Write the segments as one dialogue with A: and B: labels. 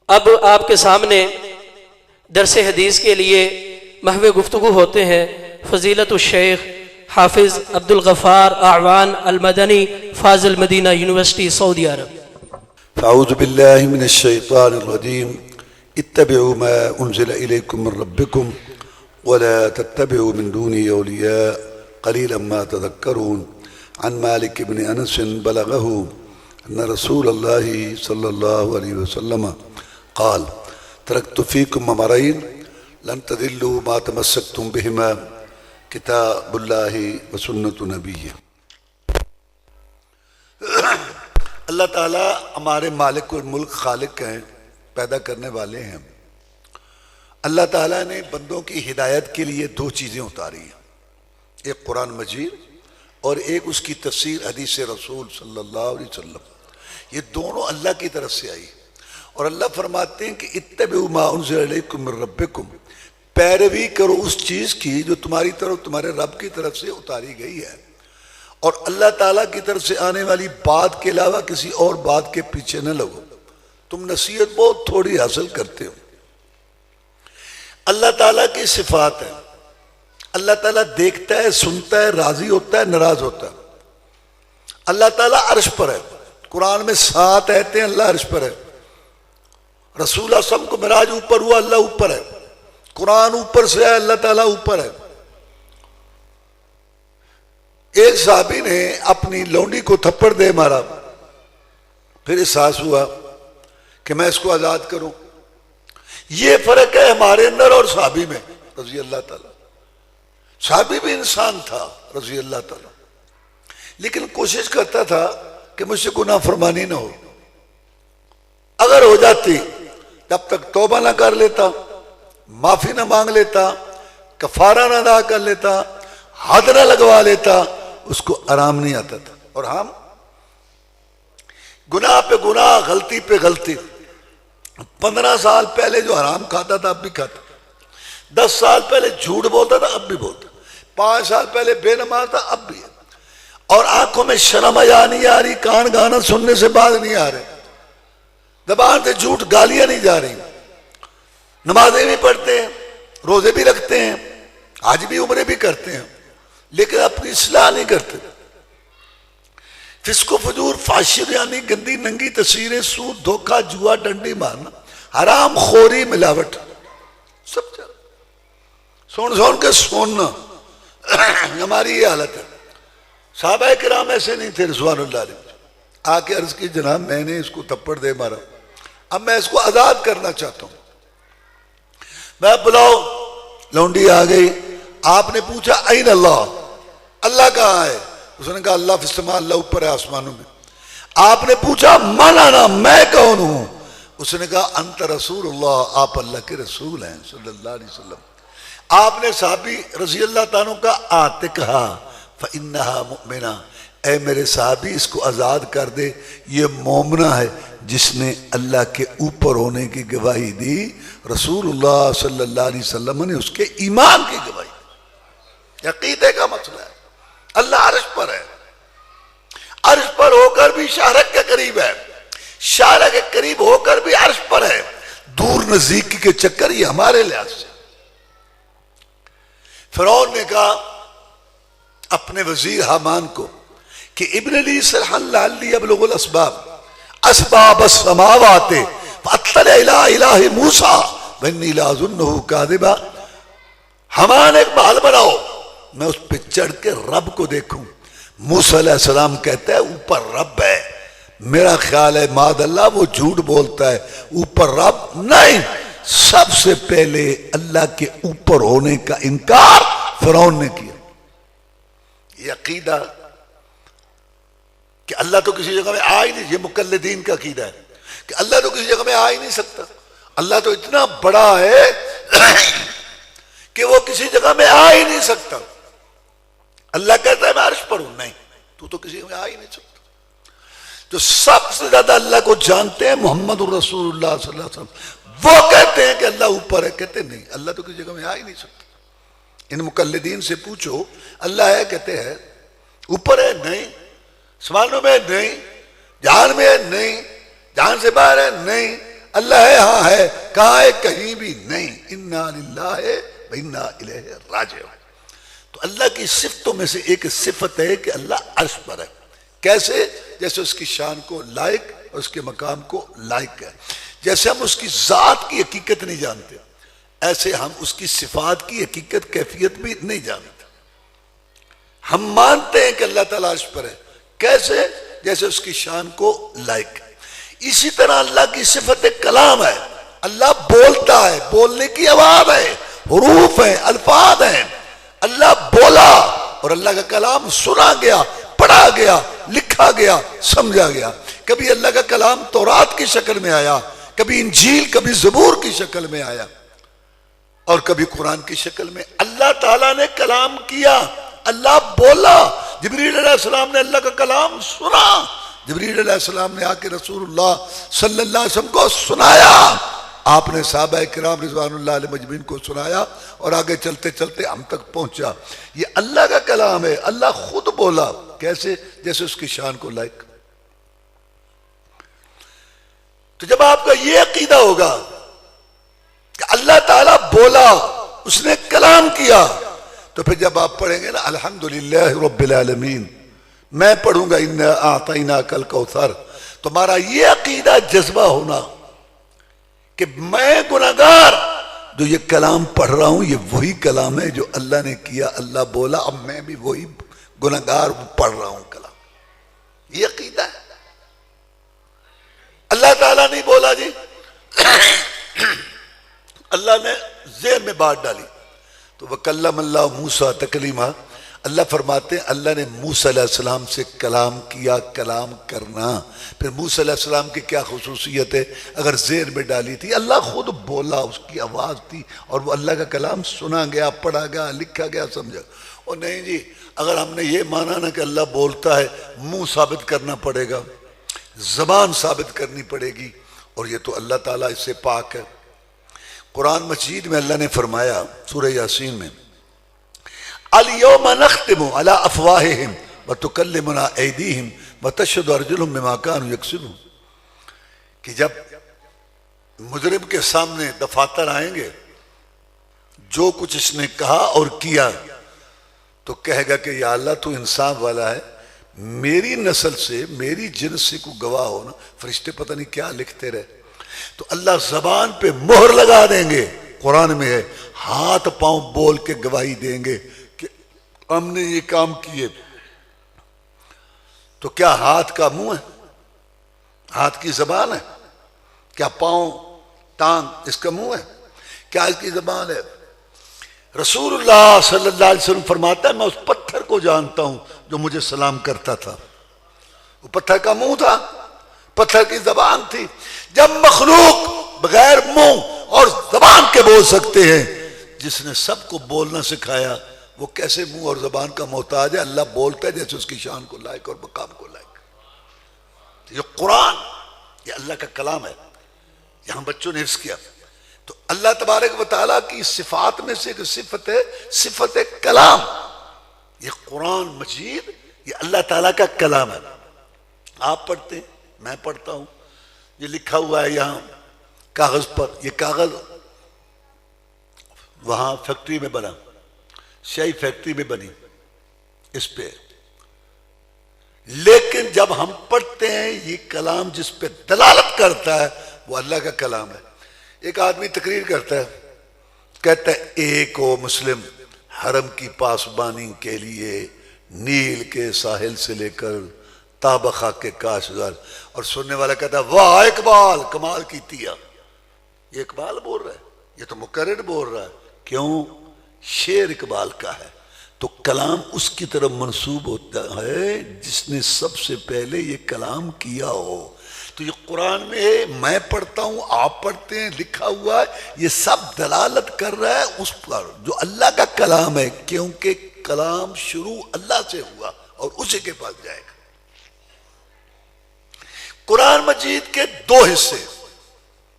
A: اب آپ کے سامنے درس حدیث کے لیے محو گفتگو ہوتے ہیں فضیلت الشیخ حافظ عبد الغفار اعوان المدنی فاضل مدینہ یونیورسٹی سعودی عرب۔
B: فاعوذ باللہ من الشیطان الرجیم اتبعوا ما انزل الیکم من ربکم ولا تتبعوا من دونه اولیاء قلیلا ما تذکرون۔ عن مالک بن انس بلغه ان رسول اللہ صلی اللہ علیہ وسلم قال ترکت فیکم امرین لن تضلوا ما تمسکتم بہما کتاب اللہ و سنت نبی۔ اللہ تعالیٰ ہمارے مالک الملک خالق ہیں، پیدا کرنے والے ہیں۔ اللہ تعالیٰ نے بندوں کی ہدایت کے لیے دو چیزیں اتاری ہیں، ایک قرآن مجید اور ایک اس کی تفسیر حدیث رسول صلی اللہ علیہ وسلم۔ یہ دونوں اللہ کی طرف سے آئی اور اللہ فرماتے ہیں کہ اتبعوا ما انزل الیکم من ربکم، پیروی کرو اس چیز کی جو تمہاری طرف تمہارے رب کی طرف سے اتاری گئی ہے، اور اللہ تعالیٰ کی طرف سے آنے والی بات کے علاوہ کسی اور بات کے پیچھے نہ لگو، تم نصیحت بہت تھوڑی حاصل کرتے ہو۔ اللہ تعالیٰ کی صفات ہے، اللہ تعالیٰ دیکھتا ہے، سنتا ہے، راضی ہوتا ہے، ناراض ہوتا ہے۔ اللہ تعالیٰ عرش پر ہے، قرآن میں 7 آیتیں اللہ عرش پر ہے۔ رسول اللہ صلی اللہ علیہ وسلم کو معراج اوپر ہوا، اللہ اوپر ہے، قرآن اوپر سے ہے، اللہ تعالیٰ اوپر ہے۔ ایک صحابی نے اپنی لونڈی کو تھپڑ دے مارا، پھر احساس ہوا کہ میں اس کو آزاد کروں۔ یہ فرق ہے ہمارے اندر اور صحابی میں رضی اللہ تعالیٰ۔ صحابی بھی انسان تھا رضی اللہ تعالیٰ، لیکن کوشش کرتا تھا کہ مجھ سے گناہ فرمانی نہ ہو۔ اگر ہو جاتی جب تک توبہ نہ کر لیتا، معافی نہ مانگ لیتا، کفارہ نہ ادا کر لیتا، حد نہ لگوا لیتا، اس کو آرام نہیں آتا تھا۔ اور ہم گناہ پہ گناہ، غلطی پہ غلطی۔ 15 سال پہلے جو حرام کھاتا تھا اب بھی کھاتا، 10 سال پہلے جھوٹ بولتا تھا اب بھی بولتا، 5 سال پہلے بے نماز تھا اب بھی ہے، اور آنکھوں میں شرم حیا نہیں آ رہی، کان گانا سننے سے باز نہیں آ رہے، زبان سے جھوٹ گالیاں نہیں جا رہی، نمازیں بھی پڑھتے ہیں، روزے بھی رکھتے ہیں، حج بھی عمرے بھی کرتے ہیں، لیکن اپنی اصلاح نہیں کرتے۔ فسق و فجور، فحشی یعنی گندی ننگی تصویریں، سود، دھوکہ، جوا، ڈنڈی مارنا، حرام خوری، ملاوٹ، سب سن کے سننا، ہماری یہ حالت ہے۔ صحابہ کرام ایسے نہیں تھے رضوان اللہ علیہ، آ کے عرض کی جناب میں نے اس کو تھپڑ دے مارا، اب میں اس کو آزاد کرنا چاہتا ہوں۔ میں بلاؤ، لونڈی آ گئی، آپ نے پوچھا این اللہ، اللہ کہاں ہے؟ اس نے کہا اللہ فی السماء، اللہ اوپر ہے آسمانوں میں۔ آپ نے پوچھا من انا، میں کون ہوں؟ اس نے کہا انت رسول اللہ، آپ اللہ کے رسول ہیں صلی اللہ علیہ وسلم۔ آپ نے صحابی رضی اللہ تعالیٰ کا آتے کہا فَإِنَّهَا مُؤْمِنَةٌ، اے میرے صحابی اس کو آزاد کر دے، یہ مومنہ ہے جس نے اللہ کے اوپر ہونے کی گواہی دی، رسول اللہ صلی اللہ علیہ وسلم نے اس کے ایمان کی گواہی دی۔ عقیدے کا مسئلہ ہے۔ اللہ عرش پر ہے، عرش پر ہو کر بھی شارک کے قریب ہے، شارک کے قریب ہو کر بھی عرش پر ہے۔ دور نزدیکی کے چکر یہ ہمارے لحاظ سے۔ فرعون نے کہا اپنے وزیر حامان کو کہ ابن لی صلحا لعلی ابلغ الاسباب اسباب السماوات فاطلع الی الہ موسیٰ وانی لاظنہ کاذبا، حامان ایک محل بناؤ، میں اس پہ چڑھ کے رب کو دیکھوں۔ موسیٰ علیہ السلام کہتا ہے اوپر رب ہے، میرا خیال ہے معاذ اللہ وہ جھوٹ بولتا ہے، اوپر رب نہیں۔ سب سے پہلے اللہ کے اوپر ہونے کا انکار فرعون نے کیا۔ یہ عقیدہ کہ اللہ تو کسی جگہ میں آ ہی نہیں، یہ مقلدین کا عقیدہ ہے کہ اللہ تو کسی جگہ میں آ ہی نہیں سکتا، اللہ تو اتنا بڑا ہے کہ وہ کسی جگہ میں آ ہی نہیں سکتا۔ اللہ کہتا ہے میں عرش پر ہوں، نہیں تو کسی جگہ میں آ ہی نہیں سکتا۔ جو سب سے زیادہ اللہ کو جانتے ہیں محمد الرسول اللہ صلی اللہ علیہ وسلم، وہ کہتے ہیں کہ اللہ اوپر ہے، کہتے ہیں نہیں اللہ تو کسی جگہ میں آ ہی نہیں سکتا۔ ان مقلدین سے پوچھو اللہ ہے، کہتے ہیں اوپر ہے نہیں، آسمانوں میں نہیں، جہان میں ہے نہیں، جہان سے باہر ہے نہیں، اللہ ہے ہاں ہے، کہاں ہے کہیں بھی نہیں، انا للہ و انا الیہ راجعون۔ تو اللہ کی صفتوں میں سے ایک صفت ہے کہ اللہ عرش پر ہے۔ کیسے؟ جیسے اس کی شان کو لائق اور اس کے مقام کو لائق ہے۔ جیسے ہم اس کی ذات کی حقیقت نہیں جانتے، ایسے ہم اس کی صفات کی حقیقت کیفیت بھی نہیں جانتے۔ ہم مانتے ہیں کہ اللہ تعالیٰ عرش پر ہے، کیسے؟ جیسے اس کی شان کو لائق ہے۔ اسی طرح اللہ کی صفت کلام ہے، اللہ بولتا ہے، بولنے کی آواز ہے، حروف ہیں، الفاظ ہیں۔ اللہ بولا اور اللہ کا کلام سنا گیا، پڑھا گیا، لکھا گیا، سمجھا گیا۔ کبھی اللہ کا کلام تورات کی شکل میں آیا، کبھی انجیل، کبھی زبور کی شکل میں آیا، اور کبھی قرآن کی شکل میں۔ اللہ تعالیٰ نے کلام کیا، اللہ بولا، جبریل علیہ السلام نے اللہ کا کلام سنا، جبریل علیہ السلام نے آ کے رسول اللہ صلی اللہ علیہ وسلم کو سنایا، آپ نے صحابہ کرام رضوان اللہ علیہ مجمعین کو سنایا، اور آگے چلتے چلتے ہم تک پہنچا۔ یہ اللہ کا کلام ہے، اللہ خود بولا، کیسے؟ جیسے اس کی شان کو لائق۔ تو جب آپ کا یہ عقیدہ ہوگا کہ اللہ تعالیٰ بولا، اس نے کلام کیا، تو پھر جب آپ پڑھیں گے نا الحمدللہ رب العالمین، میں پڑھوں گا انا اعطیناک الکوثر، تمہارا یہ عقیدہ جذبہ ہونا کہ میں گناہگار جو یہ کلام پڑھ رہا ہوں، یہ وہی کلام ہے جو اللہ نے کیا، اللہ بولا، اب میں بھی وہی گناہگار پڑھ رہا ہوں کلام، یہ عقیدہ ہے۔ اللہ تعالیٰ نہیں بولا جی، اللہ نے ذہن میں بات ڈالی۔ تو وَكَلَّمَ اللَّهُ مُوسَىٰ تَكْلِيمًا، اللہ فرماتے ہیں اللہ نے موسیٰ علیہ السلام سے کلام کیا، کلام کرنا۔ پھر موسیٰ علیہ السلام کی کیا خصوصیت ہے؟ اگر ذہن میں ڈالی تھی، اللہ خود بولا، اس کی آواز تھی، اور وہ اللہ کا کلام سنا گیا، پڑھا گیا، لکھا گیا، سمجھا۔ اور نہیں جی، اگر ہم نے یہ مانا نا کہ اللہ بولتا ہے، منہ ثابت کرنا پڑے گا، زبان ثابت کرنی پڑے گی، اور یہ تو اللہ تعالیٰ اس سے پاک ہے۔ قرآن مجید میں اللہ نے فرمایا سورہ یاسین میں، الْيَوْمَ نَخْتِمُ عَلَىٰ أَفْوَاهِهِمْ وَتُكَلِّمُنَا أَيْدِيهِمْ وَتَشْهَدُ أَرْجُلُهُمْ بِمَا كَانُوا يَكْسِبُونَ، کہ جب مجرم کے سامنے دفاتر آئیں گے، جو کچھ اس نے کہا اور کیا، تو کہے گا کہ یا اللہ تو انصاف والا ہے، میری نسل سے، میری جنس سے کوئی گواہ ہونا، فرشتے پتہ نہیں کیا لکھتے رہے۔ تو اللہ زبان پہ مہر لگا دیں گے، قرآن میں ہے، ہاتھ پاؤں بول کے گواہی دیں گے کہ ہم نے یہ کام کیے۔ تو کیا ہاتھ کا منہ ہے؟ ہاتھ کی زبان ہے؟ کیا پاؤں، ٹانگ اس کا منہ ہے؟ کیا اس کی زبان ہے؟ رسول اللہ صلی اللہ علیہ وسلم فرماتا ہے میں اس پتھر کو جانتا ہوں جو مجھے سلام کرتا تھا، وہ پتھر کا منہ تھا، پتھر کی زبان تھی۔ جب مخلوق بغیر منہ اور زبان کے بول سکتے ہیں، جس نے سب کو بولنا سکھایا وہ کیسے منہ اور زبان کا محتاج ہے؟ اللہ بولتا ہے جیسے اس کی شان کو لائق اور مقام کو لائق۔ یہ قرآن، یہ اللہ کا کلام ہے، یہاں بچوں نے حفظ کیا۔ تو اللہ تبارک و تعالیٰ کی صفات میں سے ایک صفت ہے صفت کلام۔ یہ قرآن مجید یہ اللہ تعالیٰ کا کلام ہے۔ آپ پڑھتے ہیں، میں پڑھتا ہوں، یہ لکھا ہوا ہے یہاں کاغذ پر، یہ کاغذ وہاں فیکٹری میں بنا، شاہی فیکٹری میں بنی اس پہ، لیکن جب ہم پڑھتے ہیں یہ کلام جس پہ دلالت کرتا ہے وہ اللہ کا کلام ہے۔ ایک آدمی تقریر کرتا ہے، کہتا ہے ایک ہو مسلم حرم کی پاسبانی کے لیے نیل کے ساحل سے لے کر تابخا کے کاشتکار، اور سننے والا کہتا ہے واہ اقبال کمال کی تیا۔ یہ اقبال بول رہا ہے، یہ تو مقرر بول رہا ہے۔ کیوں؟ شعر اقبال کا ہے، تو کلام اس کی طرف منسوب ہوتا ہے جس نے سب سے پہلے یہ کلام کیا ہو۔ تو یہ قرآن میں ہے، میں پڑھتا ہوں، آپ پڑھتے ہیں، لکھا ہوا ہے، یہ سب دلالت کر رہا ہے اس پر جو اللہ کا کلام ہے، کیونکہ کلام شروع اللہ سے ہوا اور اسی کے پاس جائے گا۔ قرآن مجید کے دو حصے،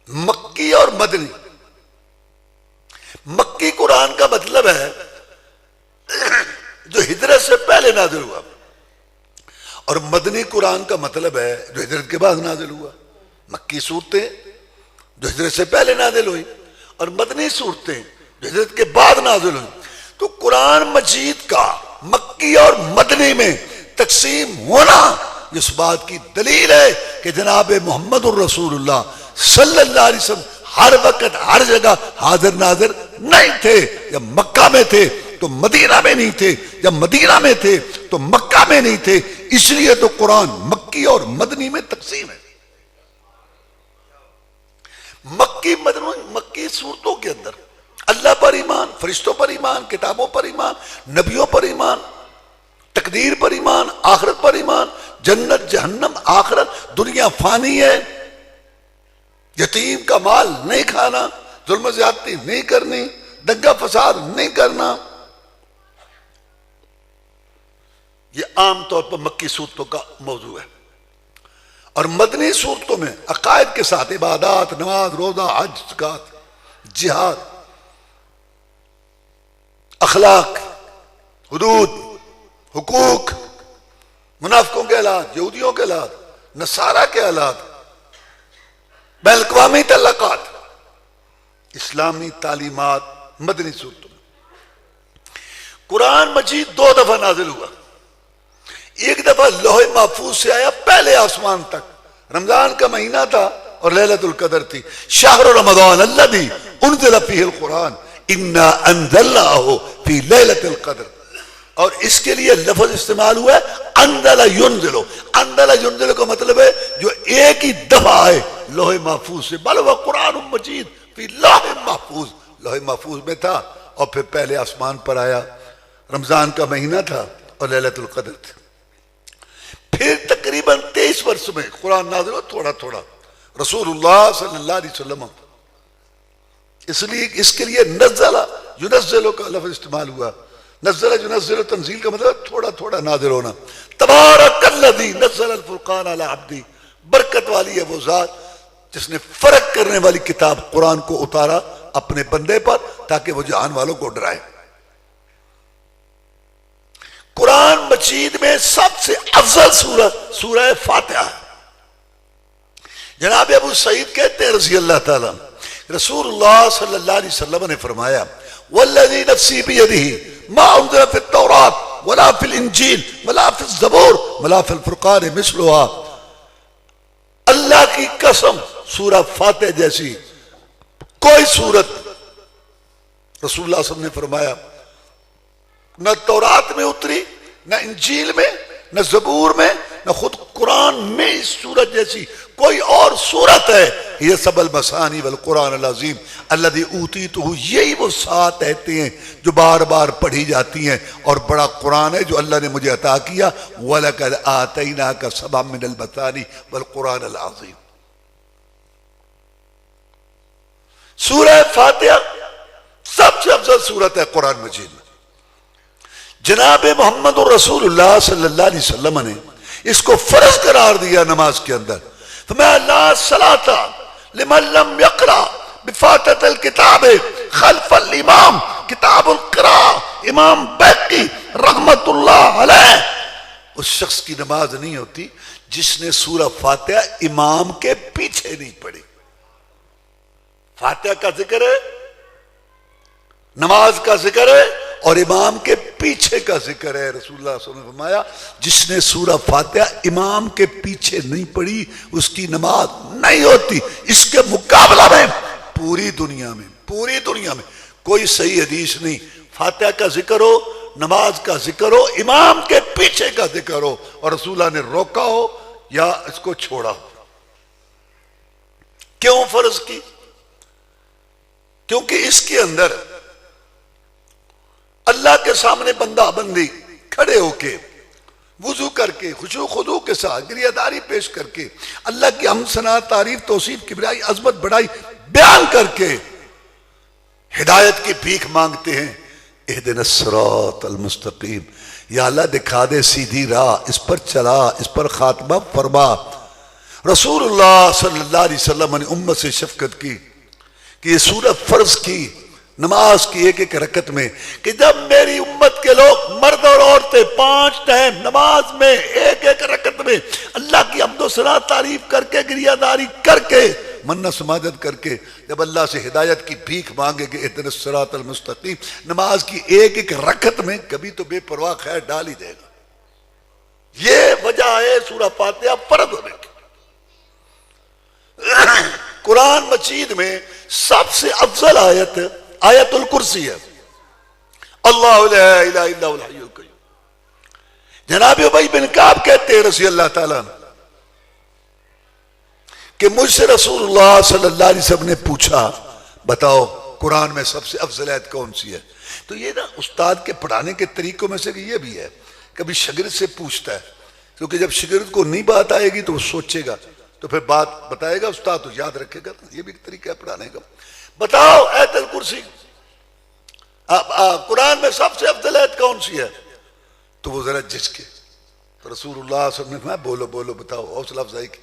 B: مکی اور مدنی۔ مکی قرآن کا مطلب ہے جو ہجرت سے پہلے نازل ہوا، اور مدنی قرآن کا مطلب ہے جو ہجرت کے بعد نازل ہوا۔ مکی صورتیں جو ہجرت سے پہلے نازل ہوئی، اور مدنی صورتیں جو ہجرت کے بعد نازل ہوئی. تو قرآن مجید کا مکی اور مدنی میں تقسیم ہونا اس بات کی دلیل ہے کہ جناب محمد الرسول اللہ صلی اللہ علیہ وسلم ہر وقت ہر جگہ حاضر ناظر نہیں تھے. جب مکہ میں تھے تو مدینہ میں نہیں تھے، جب مدینہ میں تھے تو مکہ میں نہیں تھے. اس لیے تو قرآن مکی اور مدنی میں تقسیم ہے. مکی صورتوں کے اندر اللہ پر ایمان، فرشتوں پر ایمان، کتابوں پر ایمان، نبیوں پر ایمان، تقدیر پر ایمان، آخرت پر ایمان، جنت جہنم آخرت، دنیا فانی ہے، یتیم کا مال نہیں کھانا، ظلم و زیادتی نہیں کرنی، دنگا فساد نہیں کرنا. یہ عام طور پر مکی صورتوں کا موضوع ہے. اور مدنی صورتوں میں عقائد کے ساتھ عبادات، نماز، روزہ، حج، زکات، جہاد، اخلاق، حدود، حقوق، منافقوں کے حالات، یہودیوں کے حالات، نصارہ کے حالات، بین الاقوامی تعلقات، اسلامی تعلیمات مدنی صورتوں میں. قرآن مجید 2 دفعہ نازل ہوا. ایک دفعہ لوح محفوظ سے آیا پہلے آسمان تک، رمضان کا مہینہ تھا اور لیلۃ القدر تھی. شہر رمضان الذی انزل فیہ القرآن انا انزلناہ فی لیلۃ القدر. اور اس کے لیے لفظ استعمال ہوا ہے انزل ینزل. انزل ینزل کا مطلب ہے جو ایک ہی دفعہ آئے لوح محفوظ سے. بل وہ قرآن مجید فی لوح محفوظ، لوح محفوظ میں تھا اور پھر پہلے آسمان پر آیا. رمضان کا مہینہ تھا اور لیلۃ القدر تھی. پھر تقریباً 23 برس میں قرآن نازل ہوا تھوڑا تھوڑا. رسول اللہ صلی اللہ علیہ وسلم اس لیے اس کے لیے نزل ینزل کا لفظ استعمال ہوا. نزل ینزل تنزیل کا مطلب تھوڑا تھوڑا نازل ہونا. تبارک الذی نزل الفرقان علی عبدہ، برکت والی ہے وہ ذات جس نے فرق کرنے والی کتاب قرآن کو اتارا اپنے بندے پر تاکہ وہ جہان والوں کو ڈرائے. قرآن مجید میں سب سے افضل سورہ فاتحہ. جناب ابو سعید کہتے ہیں رضی اللہ تعالیٰ، رسول اللہ صلی اللہ علیہ وسلم نے فرمایا والذی نفسی بیدہ ما انزل فی التوراۃ ولا فی الانجیل ولا فی الزبور ولا فی الفرقان مثلها. اللہ کی قسم سورہ فاتح جیسی کوئی سورت رسول اللہ صلی اللہ علیہ وسلم نے فرمایا نہ تورات میں اتری، نہ انجیل میں، نہ زبور میں، نہ خود قرآن میں اس سورت جیسی کوئی اور سورت ہے. یہ سب المثانی والقرآن العظیم الذی اوتیتہ، یہی وہ 7 آیتیں ہیں جو بار بار پڑھی جاتی ہیں اور بڑا قرآن ہے جو اللہ نے مجھے عطا کیا. وَلَقَدْ آتَيْنَاكَ سَبْعًا مِنَ الْمَثَانِي وَالْقُرْآنَ الْعَظِيمِ. سورہ فاتحہ سب سے افضل سورت ہے قرآن مجید میں. جناب محمد الرسول اللہ صلی اللہ علیہ وسلم نے اس کو فرض قرار دیا نماز کے اندر. فَمَا لَا صَلَاةَ لِمَن لَمْ يَقْرَأْ بِفَاتِحَةِ الْكِتَابِ خَلْفَ الْإِمَامِ. کتاب القراء امام بیقی رحمت اللہ علیہ. اس شخص کی نماز نہیں ہوتی جس نے سورہ فاتحہ امام کے پیچھے نہیں پڑھی. فاتحہ کا ذکر ہے، نماز کا ذکر ہے اور امام کے پیچھے کا ذکر ہے. رسول اللہ صلی اللہ علیہ وسلم نے فرمایا جس نے سورہ فاتحہ امام کے پیچھے نہیں پڑھی اس کی نماز نہیں ہوتی. اس کے مقابلہ میں پوری دنیا میں کوئی صحیح حدیث نہیں فاتحہ کا ذکر ہو، نماز کا ذکر ہو، امام کے پیچھے کا ذکر ہو اور رسول اللہ نے روکا ہو یا اس کو چھوڑا ہو. کیوں فرض کی؟ کیونکہ اس کے اندر اللہ کے سامنے بندہ بندی کھڑے ہو کے وضو کر کے خشوع خضوع کے ساتھ گریہ داری پیش کر کے اللہ کی حمد ثنا تعریف توصیف کبریائی عظمت بڑائی بیان کر کے ہدایت کی بھیک مانگتے ہیں. اہدنا الصراط المستقیم، یا اللہ دکھا دے سیدھی راہ، اس پر چلا، اس پر خاتمہ فرما. رسول اللہ صلی اللہ علیہ وسلم نے امت سے شفقت کی کہ یہ سورت فرض کی نماز کی ایک رکعت میں کہ جب میری امت کے لوگ مرد اور عورتیں 5 ٹائم نماز میں ایک رکعت میں اللہ کی حمد و ثنا تعریف کر کے گریہ داری کر کے منت سماجت کر کے جب اللہ سے ہدایت کی بھیک مانگے گے اہدنا الصراط المستقیم، نماز کی ایک ایک رکعت میں کبھی تو بے پرواہ خیر ڈال ہی دے گا۔ یہ وجہ ہے سورہ فاتحہ فرض ہونے کی۔ قرآن مجید میں سب سے افضل آیت آیت الکرسی ہے، اللہ لا الہ الا هو الحی القیوم۔ جناب ابی بن کعب کہتے ہیں رضی اللہ تعالیٰ کہ مجھ سے رسول اللہ صلی اللہ علیہ وسلم نے پوچھا بتاؤ قرآن میں سب سے افضل آیت کون سی ہے؟ تو یہ نا استاد کے پڑھانے کے طریقوں میں سے یہ بھی ہے، کبھی شاگرد سے پوچھتا ہے، کیونکہ جب شاگرد کو نہیں بات آئے گی تو وہ سوچے گا، تو پھر بات بتائے گا استاد تو یاد رکھے گا، یہ بھی ایک طریقہ ہے پڑھانے کا۔ بتاؤ آیت الکرسی قرآن میں سب سے افضل آیت کون سی ہے؟ تو وہ ذرا جھجکے، تو رسول اللہ صلی اللہ علیہ وسلم نے فرمایا بولو بولو بتاؤ، حوصلہ افزائی کی،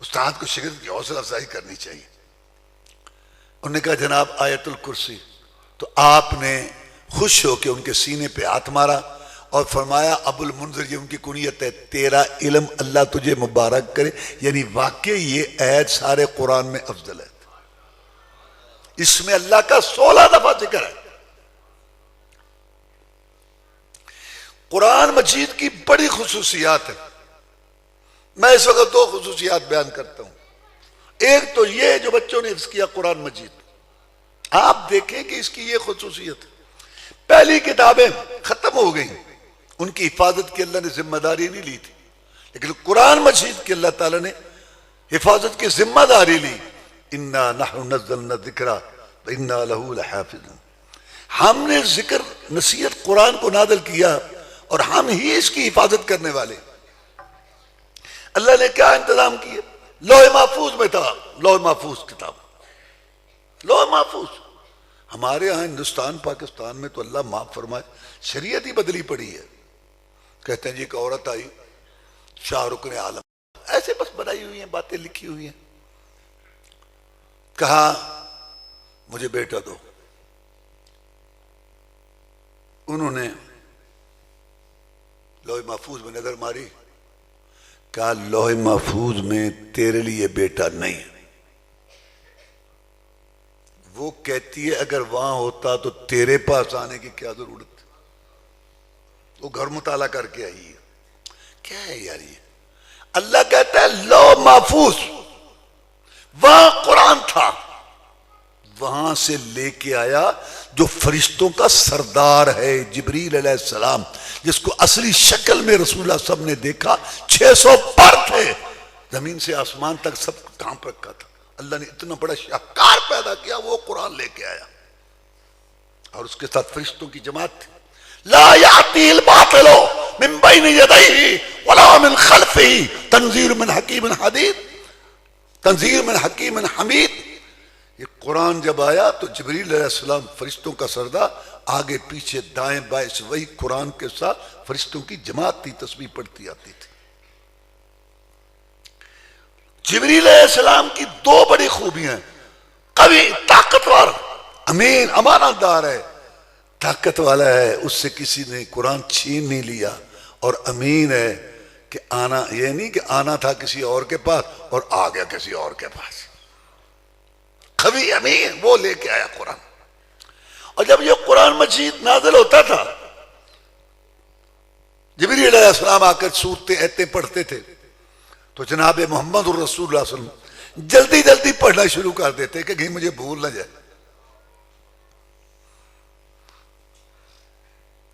B: استاد کو شاگرد کی حوصلہ افزائی کرنی چاہیے۔ انہوں نے کہا جناب آیت الکرسی۔ تو آپ نے خوش ہو کے ان کے سینے پہ ہاتھ مارا اور فرمایا ابو المنذر، یہ ان کی کنیت ہے، تیرا علم اللہ تجھے مبارک کرے، یعنی واقعی یہ آیت سارے قرآن میں افضل ہے، اس میں اللہ کا 16 دفعہ ذکر ہے۔ قرآن مجید کی بڑی خصوصیات ہیں، میں اس وقت 2 خصوصیات بیان کرتا ہوں۔ ایک تو یہ جو بچوں نے حفظ کیا قرآن مجید، آپ دیکھیں کہ اس کی یہ خصوصیت ہے، پہلی کتابیں ختم ہو گئیں، ان کی حفاظت کی اللہ نے ذمہ داری نہیں لی تھی، لیکن قرآن مجید کی اللہ تعالیٰ نے حفاظت کی ذمہ داری لی۔ اِنَّا نَحْنُ نَزَّلْنَا الذِّكْرَ وَإِنَّا لَهُ لَحَافِظُونَ، ہم نے ذکر نصیحت قرآن کو نازل کیا اور ہم ہی اس کی حفاظت کرنے والے۔ اللہ نے کیا انتظام کیا؟ لوح محفوظ میں تھا، لوح محفوظ کتاب، لوح محفوظ۔ ہمارے ہاں ہندوستان پاکستان میں تو اللہ معاف فرمائے شریعت ہی بدلی پڑی ہے، کہتے ہیں جی ایک عورت آئی شاہ رکن عالم، ایسے بس بنائی ہوئی ہیں باتیں لکھی ہوئی ہیں، کہا مجھے بیٹا دو، انہوں نے لوح محفوظ میں نظر ماری، کہا لوح محفوظ میں تیرے لیے بیٹا نہیں ہے۔ وہ کہتی ہے اگر وہاں ہوتا تو تیرے پاس آنے کی کیا ضرورت؟ وہ گھر مطالعہ کر کے آئی ہے، کیا ہے یار یہ؟ اللہ کہتا ہے لوح محفوظ، وہاں قرآن تھا، وہاں سے لے کے آیا جو فرشتوں کا سردار ہے جبریل علیہ السلام، جس کو اصلی شکل میں رسول اللہ صلی اللہ علیہ وسلم نے دیکھا، 600 پر تھے، زمین سے آسمان تک سب ڈھانپ رکھا تھا، اللہ نے اتنا بڑا شاہکار پیدا کیا، وہ قرآن لے کے آیا اور اس کے ساتھ فرشتوں کی جماعت تھی۔ لا یأتی الباطل من بین یدیہ ولا من خلفہ تنزیل من حکیم حمید، تنزیل من حکیم حمید۔ یہ قرآن جب آیا تو جبریل علیہ السلام فرشتوں کا سردار، آگے پیچھے دائیں بائیں سے وہی قرآن کے ساتھ فرشتوں کی جماعت تھی، تسبیح پڑھتی آتی تھی۔ جبریل علیہ السلام کی 2 بڑی خوبیاں ہیں، قوی طاقتور، امین امانت دار ہے، طاقت والا ہے، اس سے کسی نے قرآن چھین نہیں لیا، اور امین ہے کہ آنا یہ نہیں کہ آنا تھا کسی اور کے پاس اور آ گیا کسی اور کے پاس، قوی امین وہ لے کے آیا قرآن۔ اور جب یہ قرآن مجید نازل ہوتا تھا جبریل علیہ السلام آ کر سورتیں ایتیں پڑھتے تھے تو جناب محمد الرسول اللہ صلی اللہ علیہ وسلم جلدی جلدی پڑھنا شروع کر دیتے کہ کہیں مجھے بھول نہ جائے۔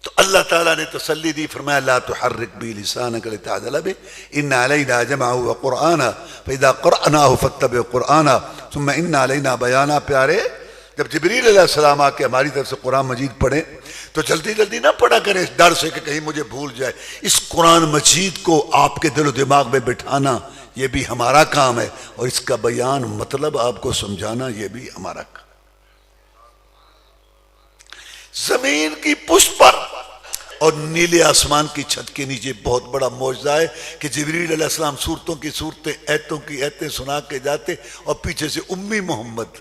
B: تو اللہ تعالیٰ نے تسلی دی، فرمایا لا تحرک بی لسانک لتعجل بہ ان علینا جمعہ وقرآنہ فاذا قرأناہ فاتبع قرآنہ ثم ان علینا بیانہ۔ پیارے جب جبریل علیہ السلام آ کے ہماری طرف سے قرآن مجید پڑھیں تو جلدی جلدی نہ پڑھا کریں اس ڈر سے کہ کہیں مجھے بھول جائے، اس قرآن مجید کو آپ کے دل و دماغ میں بٹھانا یہ بھی ہمارا کام ہے، اور اس کا بیان مطلب آپ کو سمجھانا یہ بھی ہمارا کام۔ زمین کی پشت پر اور نیلے آسمان کی چھت کے نیچے بہت بڑا معجزہ ہے کہ جبریل علیہ السلام صورتوں کی صورتیں ایتوں کی ایتیں سنا کے جاتے، اور پیچھے سے امی محمد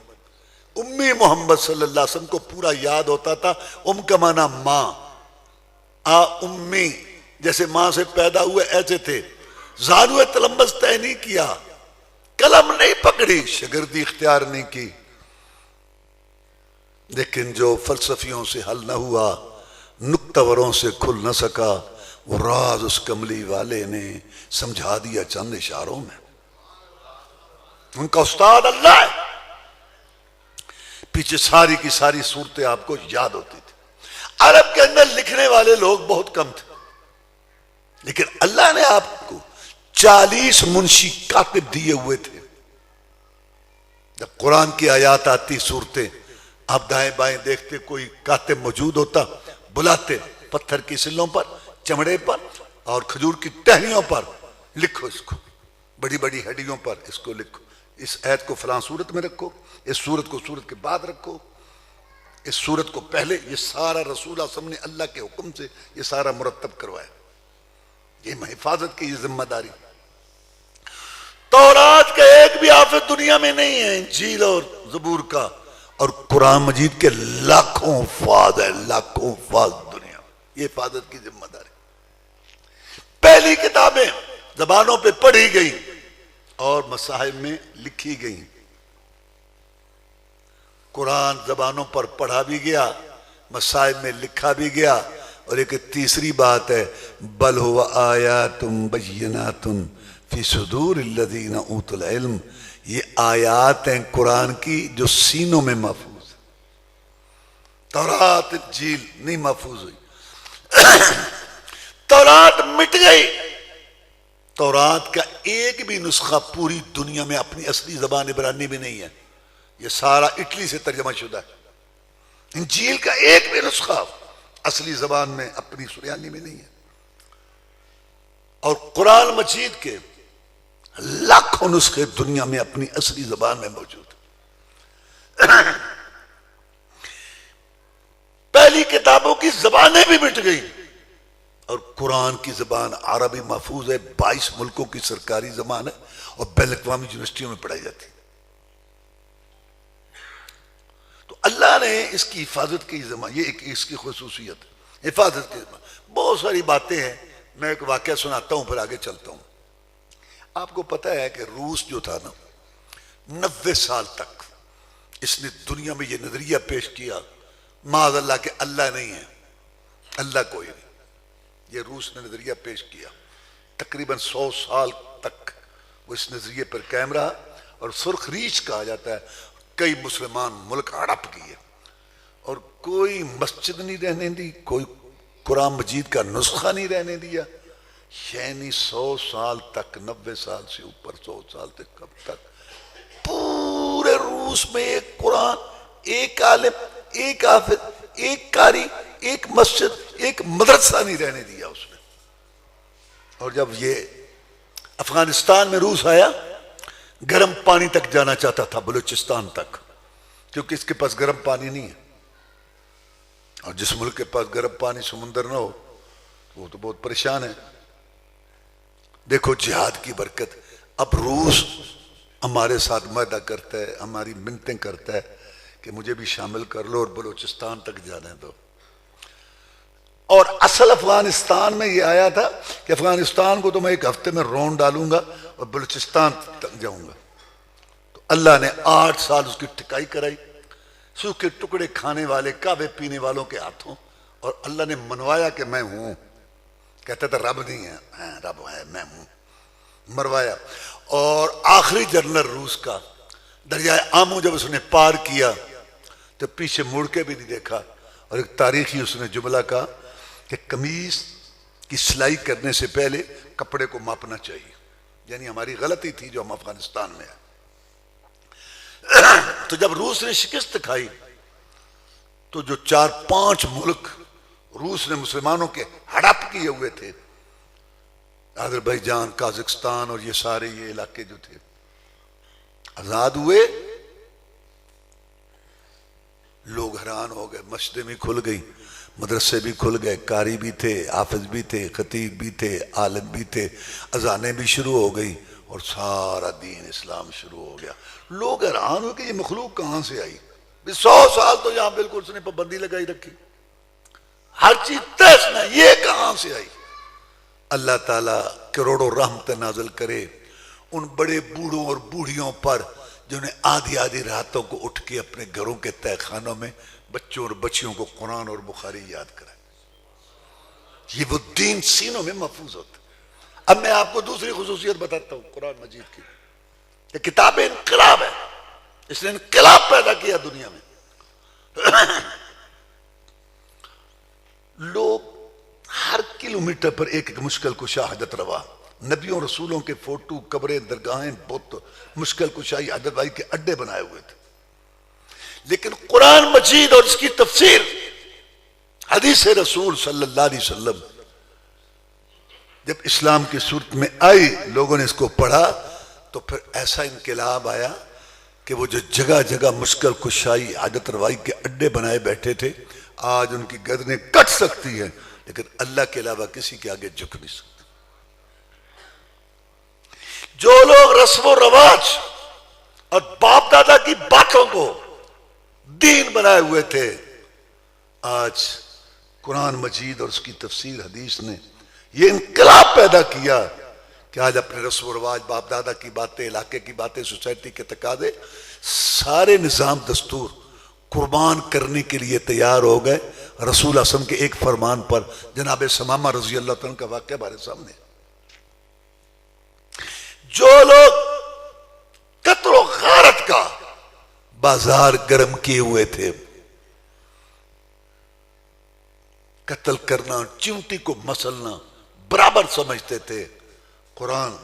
B: صلی اللہ علیہ وسلم کو پورا یاد ہوتا تھا۔ ام کا معنی ماں، امی جیسے ماں سے پیدا ہوئے ایسے تھے، زانو تلمبس طے نہیں کیا، قلم نہیں پکڑی، شاگردی اختیار نہیں کی، لیکن جو فلسفیوں سے حل نہ ہوا، نکتوروں سے کھل نہ سکا، وہ راز اس کملی والے نے سمجھا دیا چند اشاروں میں۔ ان کا استاد اللہ ہے۔ پیچھے ساری کی ساری صورتیں آپ کو یاد ہوتی تھی۔ عرب کے اندر لکھنے والے لوگ بہت کم تھے، لیکن اللہ نے آپ کو 40 منشی کاتب دیے ہوئے تھے۔ جب قرآن کی آیات آتی، صورتیں، آپ دائیں بائیں دیکھتے کوئی کاتب موجود ہوتا، بلاتے، پتھر کی سلوں پر، چمڑے پر اور کھجور کی ٹہنیوں پر لکھو اس کو، بڑی بڑی ہڈیوں پر اس کو لکھو، اس آیت کو فلاں صورت میں رکھو، اس صورت کو صورت کے بعد رکھو، اس صورت کو پہلے۔ یہ سارا رسول اللہ صلی اللہ علیہ وسلم نے اللہ کے حکم سے یہ سارا مرتب کروایا۔ یہ حفاظت کی یہ ذمہ داری۔ تورات کا ایک بھی حافظ دنیا میں نہیں ہے، انجیل اور زبور کا، اور قرآن مجید کے لاکھوں الفاظ ہے، لاکھوں الفاظ دنیا۔ یہ حفاظت کی ذمہ داری۔ پہلی کتابیں زبانوں پہ پڑھی گئی اور مصاحف میں لکھی گئی۔ قرآن زبانوں پر پڑھا بھی گیا، مصاحف میں لکھا بھی گیا، اور ایک تیسری بات ہے، بل هو آیات بینات فی صدور الذین اوتوا العلم، یہ آیات ہیں قرآن کی جو سینوں میں محفوظ ہے۔ تورات انجیل نہیں محفوظ ہوئی، تورات مٹ گئی۔ تورات کا ایک بھی نسخہ پوری دنیا میں اپنی اصلی زبان عبرانی میں نہیں ہے، یہ سارا اٹلی سے ترجمہ شدہ ہے۔ انجیل کا ایک بھی نسخہ اصلی زبان میں اپنی سریانی میں نہیں ہے، اور قرآن مجید کے لاکھوں نسخے دنیا میں اپنی اصلی زبان میں موجود ہیں۔ پہلی کتابوں کی زبانیں بھی مٹ گئی، اور قرآن کی زبان عربی محفوظ ہے، 22 ملکوں کی سرکاری زبان ہے، اور بین الاقوامی یونیورسٹیوں میں پڑھائی جاتی ہے۔ تو اللہ نے اس کی حفاظت کی زبان، یہ ایک اس کی خصوصیت ہے، حفاظت کی زبان۔ بہت ساری باتیں ہیں، میں ایک واقعہ سناتا ہوں پھر آگے چلتا ہوں۔ آپ کو پتہ ہے کہ روس جو تھا نا، 90 سال تک اس نے دنیا میں یہ نظریہ پیش کیا، معاذ اللہ کہ اللہ نہیں ہے، اللہ کوئی نہیں۔ یہ روس نے نظریہ پیش کیا، تقریباً 100 سال تک وہ اس نظریے پر قائم رہا، اور سرخ ریچھ کہا جاتا ہے۔ کئی مسلمان ملک ہڑپ کیے، اور کوئی مسجد نہیں رہنے دی، کوئی قرآن مجید کا نسخہ نہیں رہنے دیا، یعنی 100 سال تک، 90 سال سے اوپر 100 سال تک، کب تک پورے روس میں ایک قرآن، ایک عالم، ایک حافظ، ایک قاری، ایک مسجد، ایک مدرسہ نہیں رہنے دیا اس نے۔ اور جب یہ افغانستان میں روس آیا، گرم پانی تک جانا چاہتا تھا، بلوچستان تک، کیونکہ اس کے پاس گرم پانی نہیں ہے، اور جس ملک کے پاس گرم پانی سمندر نہ ہو وہ تو بہت پریشان ہے۔ دیکھو جہاد کی برکت۔ اب روس ہمارے ساتھ معاہدہ کرتا ہے، ہماری منتیں کرتا ہے کہ مجھے بھی شامل کر لو اور بلوچستان تک جانے دو۔ اور اصل افغانستان میں یہ آیا تھا کہ افغانستان کو تو میں ایک ہفتے میں رون ڈالوں گا اور بلوچستان تک جاؤں گا۔ تو اللہ نے 8 سال اس کی ٹکائی کرائی، سوکھے ٹکڑے کھانے والے، کعبے پینے والوں کے ہاتھوں، اور اللہ نے منوایا کہ میں ہوں۔ کہتا تھا رب نہیں ہے، ہاں رب ہے، میں ہوں، مروایا۔ اور آخری جنرل روس کا دریائے آمو جب اس نے پار کیا تو پیچھے مڑ کے بھی نہیں دیکھا، اور ایک تاریخی اس نے جملہ کہا کہ قمیص کی سلائی کرنے سے پہلے کپڑے کو ماپنا چاہیے، یعنی ہماری غلطی تھی جو ہم افغانستان میں آئے۔ تو جب روس نے شکست کھائی تو جو 4-5 ملک روس نے مسلمانوں کے ہڑپ کیے ہوئے تھے، آذربائیجان، قازقستان اور یہ سارے یہ علاقے جو تھے، آزاد ہوئے۔ لوگ حیران ہو گئے، مسجدیں بھی کھل گئی، مدرسے بھی کھل گئے، قاری بھی تھے، حافظ بھی تھے، خطیب بھی تھے، عالم بھی تھے، اذانیں بھی شروع ہو گئی، اور سارا دین اسلام شروع ہو گیا۔ لوگ حیران ہو کہ یہ مخلوق کہاں سے آئی؟ 100 سال تو یہاں بالکل اس نے پابندی لگائی رکھی، ہر چیز تیس نہ، یہ کہاں سے آئی؟ اللہ تعالیٰ کروڑوں رحمت نازل کرے، ان بڑے بوڑھوں اور بوڑھیوں پر جنہیں آدھی آدھی راتوں کو اٹھ کے اپنے گھروں کے تہہ خانوں میں بچوں اور بچیوں کو قرآن اور بخاری یاد کرائے. یہ وہ دین سینوں میں محفوظ ہوتا ہے. اب میں آپ کو دوسری خصوصیت بتاتا ہوں قرآن مجید کی. یہ کتاب انقلاب ہے، اس نے انقلاب پیدا کیا دنیا میں. لوگ ہر کلومیٹر پر ایک ایک مشکل کشا حاجت روا، نبیوں رسولوں کے فوٹو، قبریں، درگاہیں، بت، مشکل کشائی حاجت روائی کے اڈے بنائے ہوئے تھے. لیکن قرآن مجید اور اس کی تفسیر حدیث رسول صلی اللہ علیہ وسلم جب اسلام کی صورت میں آئی، لوگوں نے اس کو پڑھا تو پھر ایسا انقلاب آیا کہ وہ جو جگہ جگہ مشکل کشائی حاجت روائی کے اڈے بنائے بیٹھے تھے، آج ان کی گردنیں کٹ سکتی ہیں لیکن اللہ کے علاوہ کسی کے آگے جھک نہیں سکتے. جو لوگ رسم و رواج اور باپ دادا کی باتوں کو دین بنائے ہوئے تھے، آج قرآن مجید اور اس کی تفسیر حدیث نے یہ انقلاب پیدا کیا کہ آج اپنے رسم و رواج، باپ دادا کی باتیں، علاقے کی باتیں، سوسائٹی کے تقاضے، سارے نظام دستور قربان کرنے کے لیے تیار ہو گئے رسول اعظم کے ایک فرمان پر. جناب ثمامہ رضی اللہ عنہ کا واقعہ ہمارے سامنے. جو لوگ قتل و غارت کا بازار گرم کیے ہوئے تھے، قتل کرنا، چیونٹی کو مسلنا برابر سمجھتے تھے، قرآن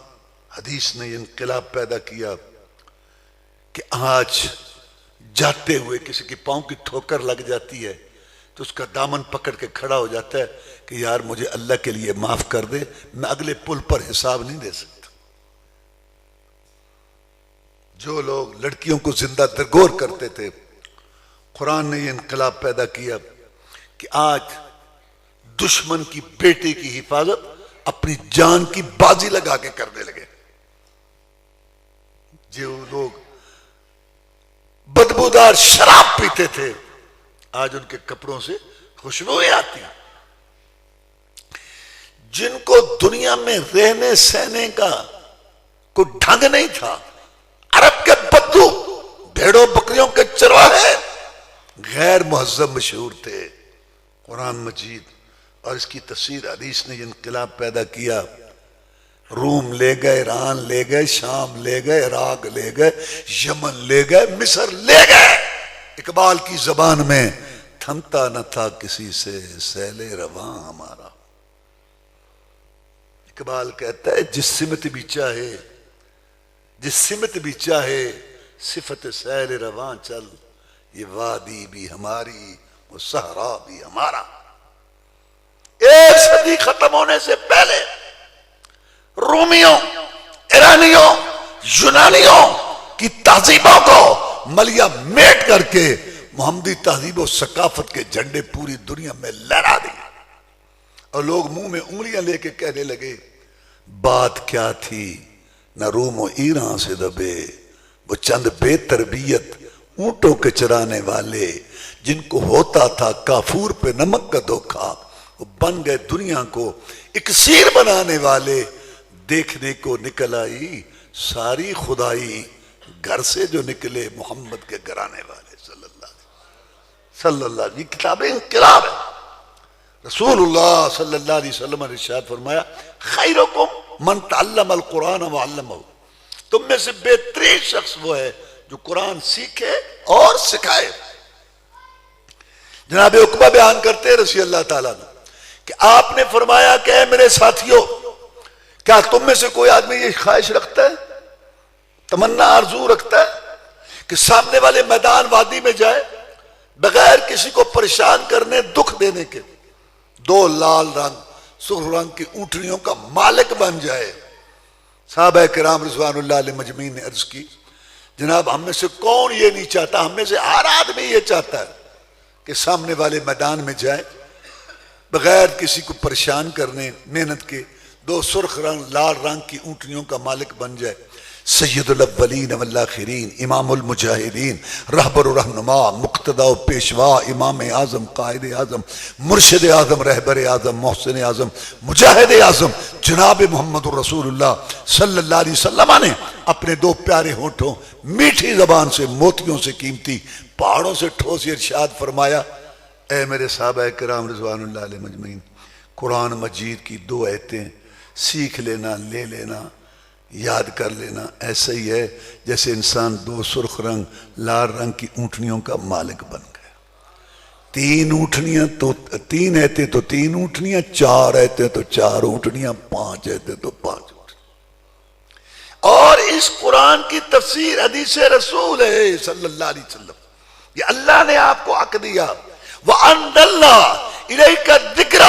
B: حدیث نے یہ انقلاب پیدا کیا کہ آج جاتے ہوئے کسی کی پاؤں کی ٹھوکر لگ جاتی ہے تو اس کا دامن پکڑ کے کھڑا ہو جاتا ہے کہ یار مجھے اللہ کے لیے معاف کر دے، میں اگلے پل پر حساب نہیں دے سکتا. جو لوگ لڑکیوں کو زندہ درگور کرتے تھے، قرآن نے یہ انقلاب پیدا کیا کہ آج دشمن کی بیٹی کی حفاظت اپنی جان کی بازی لگا کے کرنے لگے. جو لوگ بدبودار شراب پیتے تھے، آج ان کے کپڑوں سے خوشبوئیں آتی ہیں. جن کو دنیا میں رہنے سہنے کا کوئی ڈھنگ نہیں تھا، عرب کے بدو، بھیڑوں بکریوں کے چرواہے، غیر مہذب مشہور تھے. قرآن مجید اور اس کی تفسیر حدیث نے یہ انقلاب پیدا کیا. روم لے گئے، ایران لے گئے، شام لے گئے، عراق لے گئے، یمن لے گئے، مصر لے گئے. اقبال کی زبان میں تھمتا نہ تھا کسی سے سیل رواں ہمارا. اقبال کہتا ہے جس سمت بھی چاہے، جس سمت بھی چاہے، صفت سیل رواں چل، یہ وادی بھی ہماری، وہ صحرا بھی ہمارا. ایک صدی ختم ہونے سے پہلے رومیوں، ایرانیوں، یونانیوں کی تہذیبوں کو ملیا میٹ کر کے محمدی تہذیب و ثقافت کے جھنڈے پوری دنیا میں لہرا دیے. اور لوگ منہ میں انگلیاں لے کے کہنے لگے بات کیا تھی، نہ روم و ایران سے دبے وہ چند بے تربیت اونٹوں کے چرانے والے، جن کو ہوتا تھا کافور پہ نمک کا دھوکا، وہ بن گئے دنیا کو اکسیر بنانے والے. دیکھنے کو نکل آئی ساری خدائی، گھر سے جو نکلے محمد کے گھرانے والے صلی اللہ علیہ. یہ کتاب انقلاب ہے. رسول اللہ صلی اللہ علیہ وسلم نے ارشاد فرمایا خیرکم من تعلم القرآن وعلمہ، تم میں سے بہترین شخص وہ ہے جو قرآن سیکھے اور سکھائے. جناب عقبہ بیان کرتے ہیں رضی اللہ تعالیٰ نے کہ آپ نے فرمایا کہ اے میرے ساتھیوں، کیا تم میں سے کوئی آدمی یہ خواہش رکھتا ہے، تمنا آرزو رکھتا ہے کہ سامنے والے میدان وادی میں جائے بغیر کسی کو پریشان کرنے، دکھ دینے کے، دو لال رنگ سرخ رنگ کی اونٹنیوں کا مالک بن جائے؟ صحابہ کرام رضوان اللہ علیہ مجمعین نے عرض کی جناب ہم میں سے کون یہ نہیں چاہتا، ہم میں سے ہر آدمی یہ چاہتا ہے کہ سامنے والے میدان میں جائے بغیر کسی کو پریشان کرنے محنت کے، دو سرخ رنگ لال رنگ کی اونٹنیوں کا مالک بن جائے. سید الاولین والآخرین، امام المجاہدین، رہبر و رہنما، مقتدی و پیشوا، امام اعظم، قائد اعظم، مرشد اعظم، رہبر اعظم، محسن اعظم، مجاہد اعظم جناب محمد رسول اللہ صلی اللہ علیہ وسلم نے اپنے دو پیارے ہونٹوں، میٹھی زبان سے، موتیوں سے قیمتی، پہاڑوں سے ٹھوس ارشاد فرمایا، اے میرے صحابہ کرام رضوان اللہ علیہ مجمعین، قرآن مجید کی دو آیتیں سیکھ لینا، لے لینا، یاد کر لینا، ایسا ہی ہے جیسے انسان دو سرخ رنگ لال رنگ کی اونٹنیوں کا مالک بن گیا۔ تین اونٹنیاں تو تین ایتے تو تین اونٹنیاں، چار ایتے تو چار اونٹنیاں، پانچ ایتے تو پانچ اونٹنیاں۔ اور اس قرآن کی تفسیر حدیث رسول ہے صلی اللہ علیہ وسلم، یہ اللہ نے آپ کو حق دیا، وَأَنزَلْنَا إِلَيْكَ الذِّكْرَ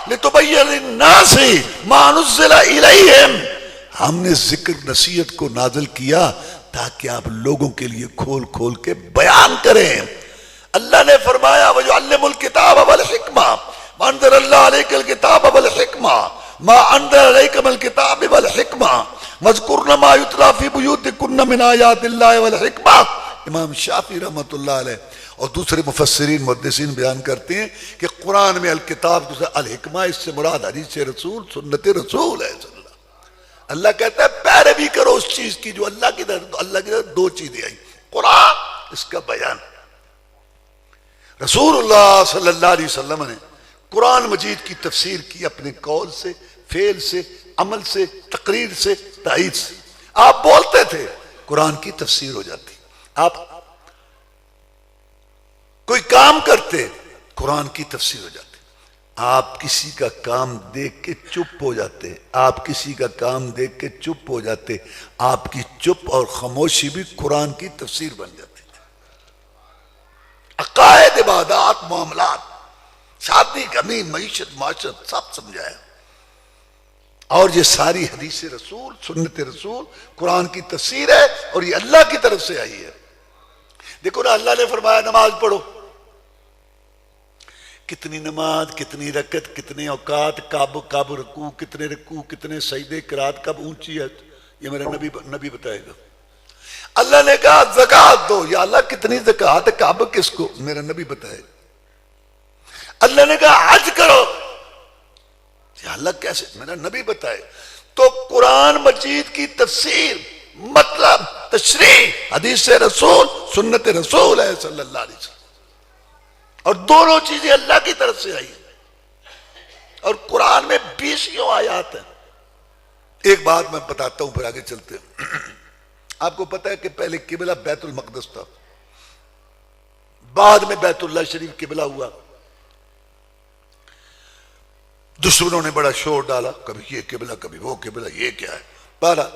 B: لِتُبَيِّنَ لِلنَّاسِ مَا نُزِّلَ إِلَيْهِمْ، ہم نے ذکر نصیحت کو نازل کیا تاکہ آپ لوگوں کے لیے کھول کھول کے بیان کریں۔ اللہ نے فرمایا وَيُعَلِّمُ الْكِتَابَ وَالْحِكْمَةَ وَأَنزَلَ اللَّهُ عَلَيْكَ الْكِتَابَ وَالْحِكْمَةَ مَا أَنزَلَ عَلَيْكَ مِنَ الْكِتَابِ وَالْحِكْمَةِ وَاذْكُرْنَ مَا يُتْلَى فِي بُيُوتِكُنَّ مِنْ آيَاتِ اللَّهِ وَالْحِكْمَةِ۔ امام شافعی رحمۃ اللہ علیہ اور دوسرے مفسرین محدثین بیان کرتے ہیں کہ قرآن میں الکتاب دوسرا الحکمہ، اس سے مراد حدیث رسول، سنت رسول ہے۔ اللہ کہتا ہے پیروی کرو اس چیز کی جو اللہ کی طرف، اللہ کی طرف دو چیزیں آئی، قرآن، اس کا بیان۔ رسول اللہ صلی اللہ علیہ وسلم نے قرآن مجید کی تفسیر کی اپنے قول سے، فعل سے، عمل سے، تقریر سے، تائید سے۔ آپ بولتے تھے، قرآن کی تفسیر ہو جاتی۔ آپ کوئی کام کرتے، قرآن کی تفسیر ہو جاتی۔ آپ کسی کا کام دیکھ کے چپ ہو جاتے، آپ کسی کا کام دیکھ کے چپ ہو جاتے، آپ کی چپ اور خاموشی بھی قرآن کی تفسیر بن جاتی تھی۔ عقائد، عبادات، معاملات، شادی، غمی، معیشت، معاشرت، سب سمجھایا۔ اور یہ ساری حدیث رسول، سنت رسول، قرآن کی تفسیر ہے، اور یہ اللہ کی طرف سے آئی ہے۔ دیکھو نا، اللہ نے فرمایا نماز پڑھو، کتنی نماز، کتنی رکعت، کتنے اوقات، کب رکوع، کتنے رکوع، کتنے سجدے، قرات کب اونچی ہے، یہ میرا نبی بتائے گا۔ اللہ نے کہا زکوٰۃ دو، یا اللہ کتنی زکوٰۃ، کب کس کو، میرا نبی بتائے گا۔ اللہ نے کہا حج کرو، یا اللہ کیسے، میرا نبی بتائے۔ تو قرآن مجید کی تفسیر، مطلب، تشریح حدیث رسول، سنت رسول ہے صلی اللہ علیہ وسلم، اور دونوں چیزیں اللہ کی طرف سے آئی ہیں۔ اور قرآن میں 20 آیات ہیں۔ ایک بات میں بتاتا ہوں پھر آگے چلتے ہیں۔ آپ کو پتا ہے کہ پہلے قبلہ بیت المقدس تھا، بعد میں بیت اللہ شریف قبلہ ہوا۔ دشمنوں نے بڑا شور ڈالا، کبھی یہ قبلہ، کبھی وہ قبلہ، یہ کیا ہے، پارا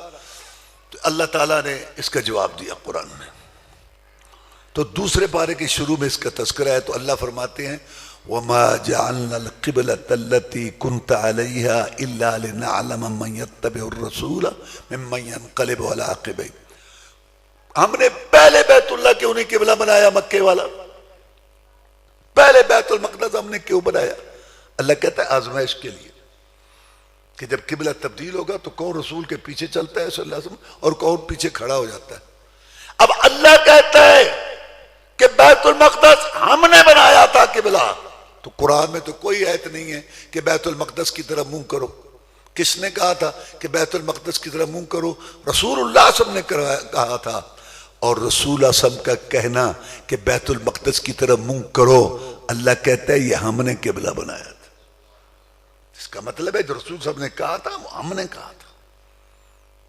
B: تو اللہ تعالیٰ نے اس کا جواب دیا قرآن میں۔ تو دوسرے پارے کے شروع میں اس کا تذکرہ ہے، تو اللہ فرماتے ہیں وَمَا جَعَلْنَا الْقِبْلَةَ الَّتِي كُنْتَ عَلَيْهَا إِلَّا لِنَعْلَمَ مَنْ يَتَّبِعُ الرَّسُولَ مِمَّنْ يَنْقَلِبُ عَلَىٰ عَقِبَيْهِ۔ ہم نے پہلے بیت اللہ کیوں نہیں قبلہ بنایا مکے والا؟ پہلے بیت المقدس ہم نے کیوں بنایا؟ اللہ کہتا ہے آزمائش کے لیے، کہ جب قبلہ تبدیل ہوگا تو کون رسول کے پیچھے چلتا ہے صلی اللہ علیہ وسلم، اور کون پیچھے کھڑا ہو جاتا ہے۔ اب اللہ کہتا ہے کہ بیت المقدس ہم نے بنایا تھا قبلہ، تو قرآن میں تو کوئی آیت نہیں ہے کہ بیت المقدس کی طرف منہ کرو۔ کس نے کہا تھا کہ بیت المقدس کی طرف منہ کرو؟ رسول اللہ صلی اللہ علیہ وسلم نے کہا تھا، اور رسول اللہ صلی اللہ علیہ وسلم کا کہنا کہ بیت المقدس کی طرف منہ کرو، اللہ کہتا ہے یہ ہم نے قبلہ بنایا تھا۔ اس کا مطلب ہے جو رسول صاحب نے کہا تھا وہ ہم نے کہا تھا۔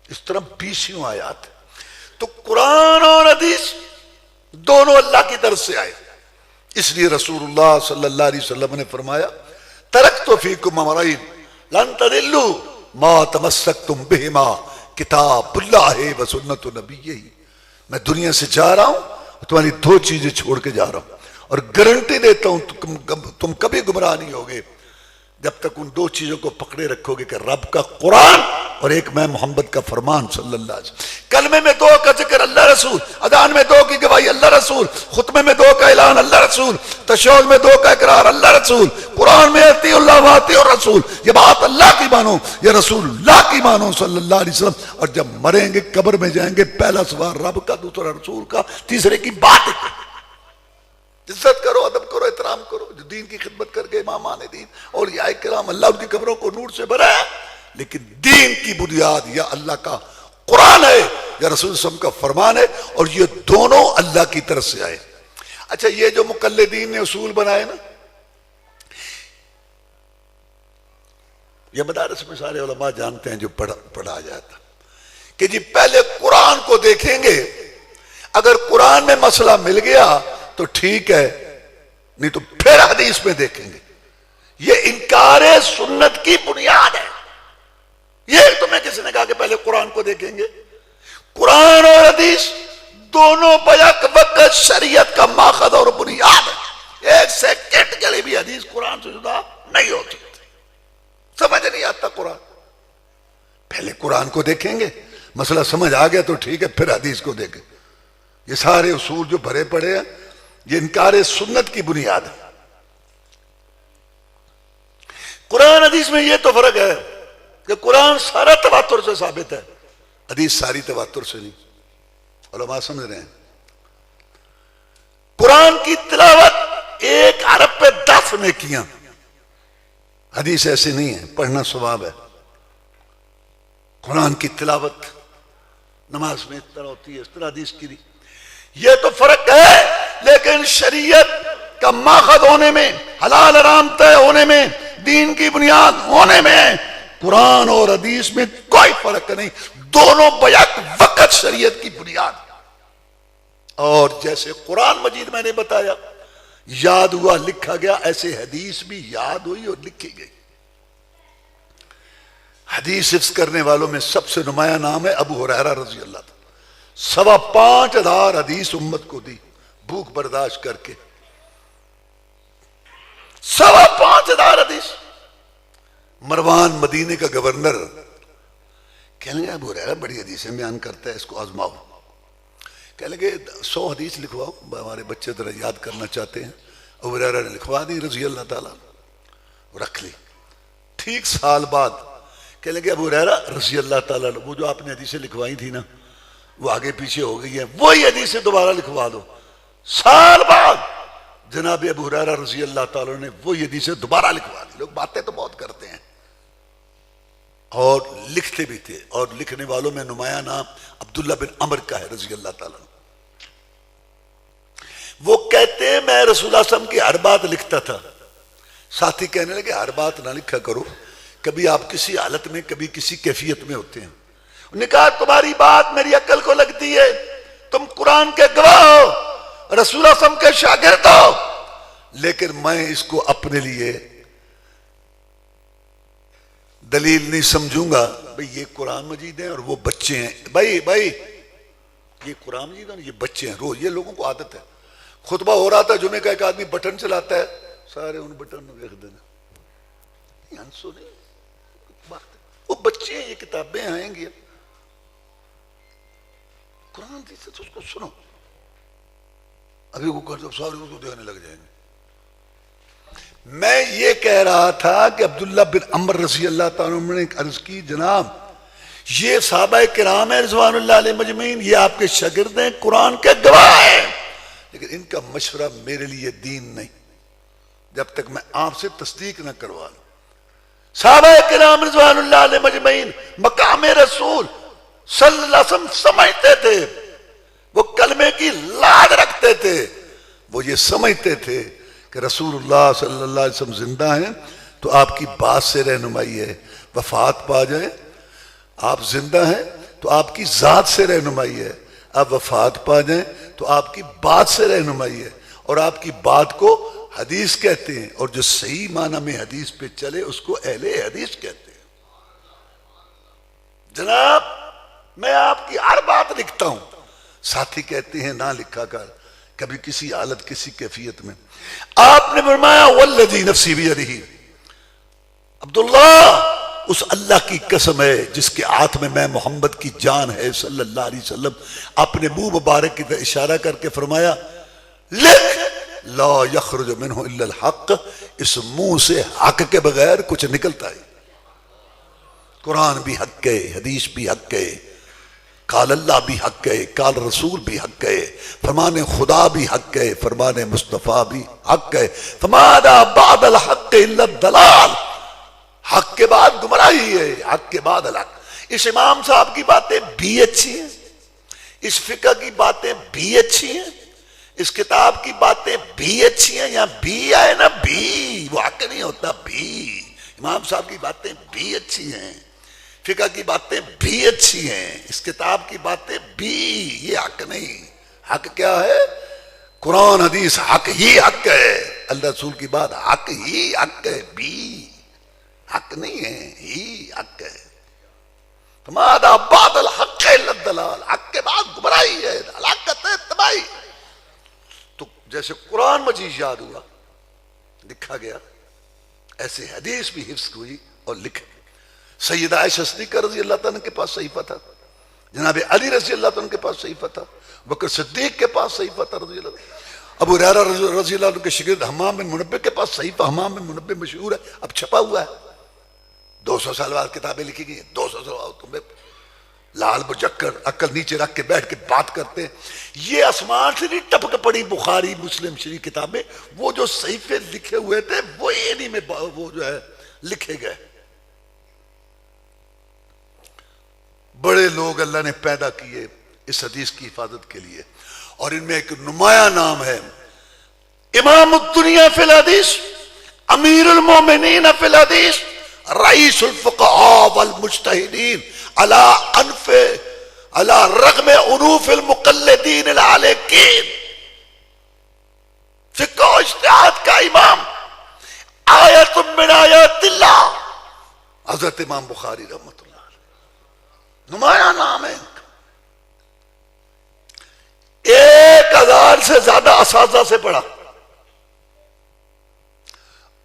B: اس طرح 20 آیات۔ تو قرآن اور حدیث دونوں اللہ کی طرف سے آئے، اس لیے رسول اللہ صلی اللہ علیہ وسلم نے فرمایا ترکت فیکم امرین لن تضلوا ما تمسکتم بہما کتاب اللہ و سنت نبیہ۔ میں دنیا سے جا رہا ہوں، تمہاری 2 چیزیں چھوڑ کے جا رہا ہوں، اور گارنٹی دیتا ہوں تم کبھی گمراہ نہیں ہوگے۔ جب تک ان دو چیزوں کو پکڑے رکھو گے کہ رب کا قرآن اور ایک میں محمد کا فرمان صلی اللہ علیہ وسلم. کلمے میں دو کا ذکر اللہ رسول، اذان میں دو کی گواہی اللہ رسول، خطبے میں دو کا اعلان اللہ رسول، تشہد میں دو کا اقرار اللہ رسول، قرآن میں اطیعوا اللہ واطیعوا الرسول، یہ بات اللہ کی مانو، یہ رسول اللہ کی مانو صلی اللہ علیہ وسلم. اور جب مریں گے قبر میں جائیں گے پہلا سوال رب کا، دوسرا رسول کا، تیسرے کی بات. عزت کرو، ادب کرو، احترام کرو. جو دین کی خدمت کر کے امامان دین اولیاء کرام، اللہ ان کی قبروں کو نور سے بھرا ہے، لیکن دین کی بنیاد یا اللہ کا قرآن ہے یا رسول صلی اللہ علیہ وسلم کا فرمان ہے، اور یہ دونوں اللہ کی طرف سے آئے. اچھا، یہ جو مقلدین نے اصول بنائے نا، یہ مدارس میں سارے علماء جانتے ہیں جو پڑھا جاتا کہ جی پہلے قرآن کو دیکھیں گے، اگر قرآن میں مسئلہ مل گیا تو ٹھیک ہے، نہیں تو پھر حدیث میں دیکھیں گے. یہ انکار سنت کی بنیاد ہے. یہ تمہیں کسی نے کہا کہ پہلے قرآن کو دیکھیں گے؟ قرآن اور حدیث دونوں بیک وقت شریعت کا ماخذ اور بنیاد ہے. ایک سیکنڈ کے لیے بھی حدیث قرآن سے جدا نہیں ہو سکتی. سمجھ نہیں آتا قرآن، پہلے قرآن کو دیکھیں گے، مسئلہ سمجھ آ گیا تو ٹھیک ہے، پھر حدیث کو دیکھیں. یہ سارے اصول جو بھرے پڑے ہیں یہ انکار سنت کی بنیاد ہے. قرآن حدیث میں یہ تو فرق ہے کہ قرآن سارا تواتر سے ثابت ہے، حدیث ساری تواتر سے نہیں. علماء سمجھ رہے ہیں؟ قرآن کی تلاوت ایک حرف پہ 10 نیکیاں، حدیث ایسے نہیں ہے، پڑھنا ثواب ہے. قرآن کی تلاوت نماز میں اس طرح ہوتی ہے، اس طرح حدیث کی نہیں. یہ تو فرق ہے، لیکن شریعت کا ماخذ ہونے میں، حلال حرام طے ہونے میں، دین کی بنیاد ہونے میں قرآن اور حدیث میں کوئی فرق نہیں. دونوں بیک وقت شریعت کی بنیاد. اور جیسے قرآن مجید میں نے بتایا یاد ہوا لکھا گیا، ایسے حدیث بھی یاد ہوئی اور لکھی گئی. حدیث حفظ کرنے والوں میں سب سے نمایاں نام ہے ابو ہریرہ رضی اللہ عنہ. 5,500 حدیث امت کو دی بھوک برداشت کر کے. 5,500 حدیث. مروان مدینے کا گورنر کہنے لگے ابو ہریرہ بڑی حدیثیں بیان کرتا ہے، اس کو آزماؤ. کہنے لگے 100 حدیث لکھواؤ، ہمارے بچے ذرا یاد کرنا چاہتے ہیں. ابو ہریرہ نے لکھوا دی رضی اللہ تعالیٰ، رکھ لی. ٹھیک سال بعد کہنے لگے ابو ہریرہ رضی اللہ تعالیٰ، وہ جو آپ نے حدیثیں لکھوائی تھی نا وہ آگے پیچھے ہو گئی ہے، وہی حدیثیں دوبارہ لکھوا دو. سال بعد جناب ابو ہریرہ رضی اللہ تعالیٰ نے وہی حدیثیں دوبارہ لکھوا دی. لوگ باتیں تو بہت کرتے ہیں اور لکھتے بھی تھے، اور لکھنے والوں میں نمایاں نام عبداللہ بن عمر کا ہے رضی اللہ تعالیٰ. وہ کہتے ہیں میں رسول اللہ صلی اللہ علیہ وسلم کی ہر بات لکھتا تھا. ساتھی کہنے لگے ہر بات نہ لکھا کرو، کبھی آپ کسی حالت میں کبھی کسی کیفیت میں ہوتے ہیں. انہوں نے کہا تمہاری بات میری عقل کو لگتی ہے، تم قرآن کے گواہ ہو، رسول اللہ صلی اللہ علیہ وسلم کے شاگرد ہو، لیکن میں اس کو اپنے لیے دلیل نہیں سمجھوں گا. بھئی یہ قرآن مجید ہے اور وہ بچے ہیں. بھائی یہ قرآن مجید ہے، یہ بچے ہیں. روز یہ لوگوں کو عادت ہے. خطبہ ہو رہا تھا جمعے کا، ایک آدمی بٹن چلاتا ہے، سارے ان بٹن میں دیکھ دینا. وہ بچے ہیں، یہ کتابیں آئیں گی، قرآن سے اس کو سنو. ابھی وہ سارے اس کو دیکھنے لگ جائیں گے. میں یہ کہہ رہا تھا کہ عبداللہ بن عمر رضی اللہ تعالیٰ عنہ نے عرض کی جناب یہ صحابہ کرام ہیں رضوان اللہ علیہ مجمعین، یہ آپ کے شاگرد ہیں، قرآن کے گواہ ہیں، لیکن ان کا مشورہ میرے لیے دین نہیں جب تک میں آپ سے تصدیق نہ کروا لوں. صحابہ کرام رضوان اللہ علیہ مجمعین مقام رسول صلی اللہ علیہ وسلم سمجھتے تھے، وہ کلمے کی لاج رکھتے تھے، وہ یہ سمجھتے تھے کہ رسول اللہ صلی اللہ علیہ وسلم زندہ ہیں تو آپ کی بات سے رہنمائی ہے. وفات پا جائیں، آپ زندہ ہیں تو آپ کی ذات سے رہنمائی ہے. آپ وفات پا جائیں تو آپ کی بات سے رہنمائی ہے، اور آپ کی بات کو حدیث کہتے ہیں، اور جو صحیح معنی میں حدیث پہ چلے اس کو اہل حدیث کہتے ہیں. جناب میں آپ کی ہر بات لکھتا ہوں. ساتھی کہتے ہیں نہ لکھا کر، کبھی کسی حالت کسی کیفیت میں. آپ نے فرمایا والذی نفسی بیدہ، عبداللہ اس اللہ کی قسم ہے جس کے ہاتھ میں محمد کی جان ہے صلی اللہ علیہ وسلم، اپنے منہ مبارک کی طرف اشارہ کر کے فرمایا لکھ لا یخرج منہ الا الحق، اس منہ سے حق کے بغیر کچھ نکلتا ہے۔ قرآن بھی حق ہے، حدیث بھی حق ہے، قال اللہ بھی حق ہے، قال رسول بھی حق ہے، فرمان خدا بھی حق ہے، فرمان مصطفیٰ بھی حق ہے۔ فماذا بعد الحق الا الضلال، حق کے بعد گمراہی ہے، حق کے بعد الحق۔ اس امام صاحب کی باتیں بھی اچھی ہیں، اس فقہ کی باتیں بھی اچھی ہیں، اس کتاب کی باتیں بھی اچھی ہیں، یہاں بھی آئے نا، بھی وہ حق نہیں ہوتا، بھی امام صاحب کی باتیں بھی اچھی ہیں، فقہ کی باتیں بھی اچھی ہیں، اس کتاب کی باتیں بھی، یہ حق نہیں۔ حق کیا ہے؟ قرآن حدیث حق ہی حق ہے، اللہ رسول کی بات حق ہی حق ہے، بھی حق نہیں ہے، ہی حق ہے۔ فماذا بعد الحق الا الضلال، حق کے بعد گمراہی ہے، ہلاکت ہے، تباہی۔ تو جیسے قرآن مجید یاد ہوا، لکھا گیا، ایسے حدیث بھی حفظ ہوئی اور لکھا۔ سیدہ عائشہ صدیقہ رضی اللہ تعالیٰ کے پاس صحیفہ تھا، جناب علی رضی اللہ تعالیٰ کے پاس صحیفہ تھا، بکر صدیق کے پاس صحیفہ تھا رضی اللہ تعالیٰ، ابو ہریرہ رضی اللہ عنہ کے شاگرد حمام بن منبہ کے پاس صحیفہ، حمام بن منبہ مشہور ہے، اب چھپا ہوا ہے، 200 سال بعد کتابیں لکھی گئی ہیں، 200 سال بعد تمہیں لال بجک کر عقل نیچے رکھ کے بیٹھ کے بات کرتے ہیں۔ یہ آسمان سے نہیں ٹپک پڑی بخاری مسلم شریف کتابیں، وہ جو صحیفے لکھے ہوئے تھے وہی انہی میں وہ جو ہے لکھے گئے۔ بڑے لوگ اللہ نے پیدا کیے اس حدیث کی حفاظت کے لیے، اور ان میں ایک نمایاں نام ہے امام الدنیا فی الحدیث، امیر المومنین فی الحدیث، رئیس الفقہاء والمجتہدین علی رغم انوف المقلدین العالقین، فقہ و اجتہاد کا امام، آیت من آیات اللہ، حضرت امام بخاری رحمۃ اللہ، نمایاں نام ہے۔ 1000 سے زیادہ اساتذہ سے پڑھا،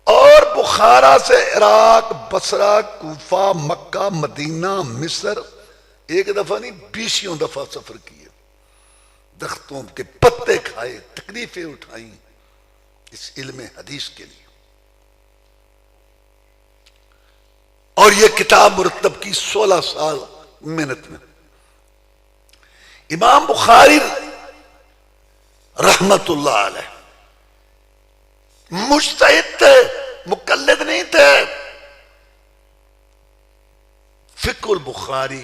B: اور بخارا سے عراق، بصرہ، کوفہ، مکہ، مدینہ، مصر، ایک دفعہ نہیں 20 دفعہ سفر کیے، درختوں کے پتے کھائے، تکلیفیں اٹھائیں اس علم حدیث کے لیے، اور یہ کتاب مرتب کی 16 سال محنت میں۔ امام بخاری رحمت اللہ علیہ مجتہد تھے، مقلد نہیں تھے۔ فقہ البخاری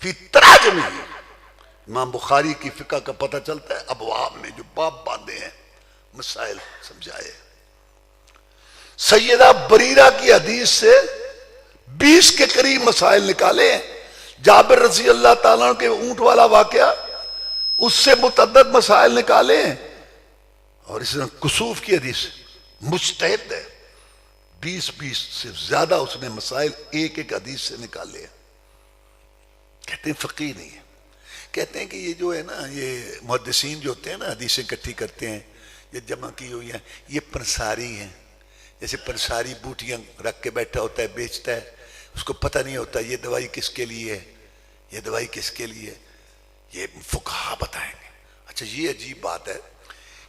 B: فی تراجم، امام بخاری کی فقہ کا پتہ چلتا ہے ابواب میں جو باب باندھے ہیں، مسائل سمجھائے۔ سیدہ بریرہ کی حدیث سے 20 کے قریب مسائل نکالے ہیں۔ جابر رضی اللہ تعالیٰ کے اونٹ والا واقعہ، اس سے متعدد مسائل نکالے ہیں، اور اس نے کسوف کی حدیث، مجتہد ہے، 20 سے زیادہ اس نے مسائل ایک ایک حدیث سے نکالے ہیں۔ کہتے ہیں فقیہ نہیں ہے، کہتے ہیں کہ یہ جو ہے نا، یہ محدثین جو ہوتے ہیں نا، حدیثیں اکٹھی کرتے ہیں، یہ جمع کی ہوئی ہیں، یہ پنساری ہیں، جیسے پنساری بوٹیاں رکھ کے بیٹھا ہوتا ہے، بیچتا ہے، اس کو پتہ نہیں ہوتا یہ دوائی کس کے لیے ہے، یہ دوائی کس کے لیے، یہ فقہا بتائیں گے۔ اچھا، یہ عجیب بات ہے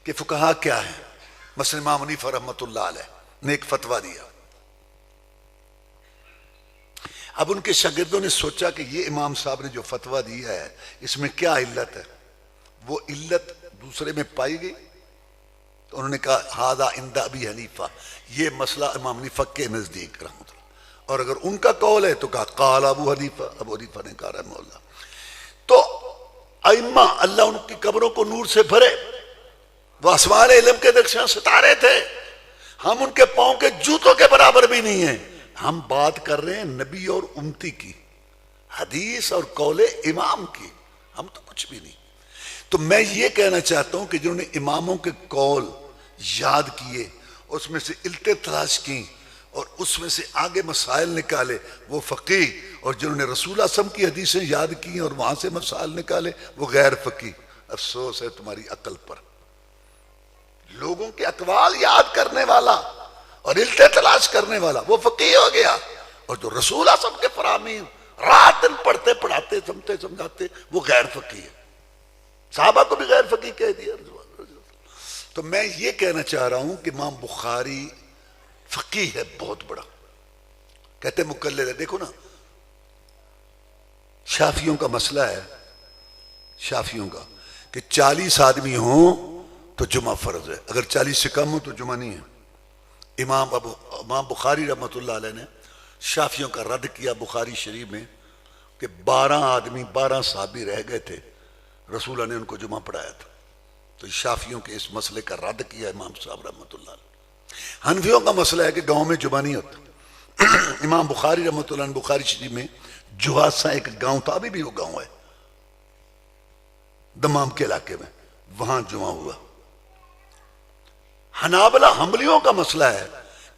B: کہ فقہا کیا ہے؟ مثلا امام حنیفہ رحمۃ اللہ علیہ نے ایک فتویٰ دیا، اب ان کے شاگردوں نے سوچا کہ یہ امام صاحب نے جو فتویٰ دیا ہے اس میں کیا علت ہے، وہ علت دوسرے میں پائی گئی، تو انہوں نے کہا ھذا عند ابی حنیفہ، یہ مسئلہ امام حنیفہ کے نزدیک رحمۃ اللہ، اور اگر ان کا قول ہے تو کہا قال ابو حنیفہ، ابو حنیفہ نے کہا رحمہ اللہ۔ تو ائمہ اللہ ان کی قبروں کو نور سے بھرے، وہ آسمان علم کے درخشاں ستارے تھے، ہم ان کے پاؤں کے جوتوں کے برابر بھی نہیں ہیں، ہم بات کر رہے ہیں نبی اور امتی کی، حدیث اور قول امام کی، ہم تو کچھ بھی نہیں۔ تو میں یہ کہنا چاہتا ہوں کہ جنہوں نے اماموں کے قول یاد کیے، اس میں سے علتیں تلاش کی اور اس میں سے آگے مسائل نکالے، وہ فقیہ، اور جنہوں نے رسول اللہ صلی اللہ علیہ وسلم کی حدیثیں یاد کی اور وہاں سے مسائل نکالے، وہ غیر فقیہ۔ افسوس ہے تمہاری عقل پر، لوگوں کے اقوال یاد کرنے والا اور علتیں تلاش کرنے والا وہ فقیہ ہو گیا. اور جو رسول اعظم کے فرامین رات دن پڑھتے پڑھاتے سمجھتے سمجھاتے وہ غیر فقیہ ہے. صحابہ کو بھی غیر فقیہ کہہ دیا. تو میں یہ کہنا چاہ رہا ہوں کہ امام بخاری فقیہ ہے بہت بڑا. کہتے مقلد ہے. دیکھو نا شافیوں کا مسئلہ ہے, شافیوں کا, کہ 40 آدمی ہوں تو جمعہ فرض ہے, اگر 40 سے کم ہو تو جمعہ نہیں ہے. امام بخاری رحمۃ اللہ علیہ نے شافیوں کا رد کیا بخاری شریف میں کہ 12 آدمی 12 صحابی رہ گئے تھے, رسول اللہ نے ان کو جمعہ پڑھایا تھا. تو شافیوں کے اس مسئلے کا رد کیا امام صاحب رحمۃ اللہ علیہ. حنفیوں کا مسئلہ ہے کہ گاؤں میں جمعہ نہیں ہوتا. امام بخاری رحمۃ اللہ نے بخاری شریف میں جواسا ایک گاؤں تھا, ابھی بھی وہ گاؤں ہے دمام کے علاقے میں, وہاں جمعہ ہوا. حنابلہ حنبلیوں کا مسئلہ ہے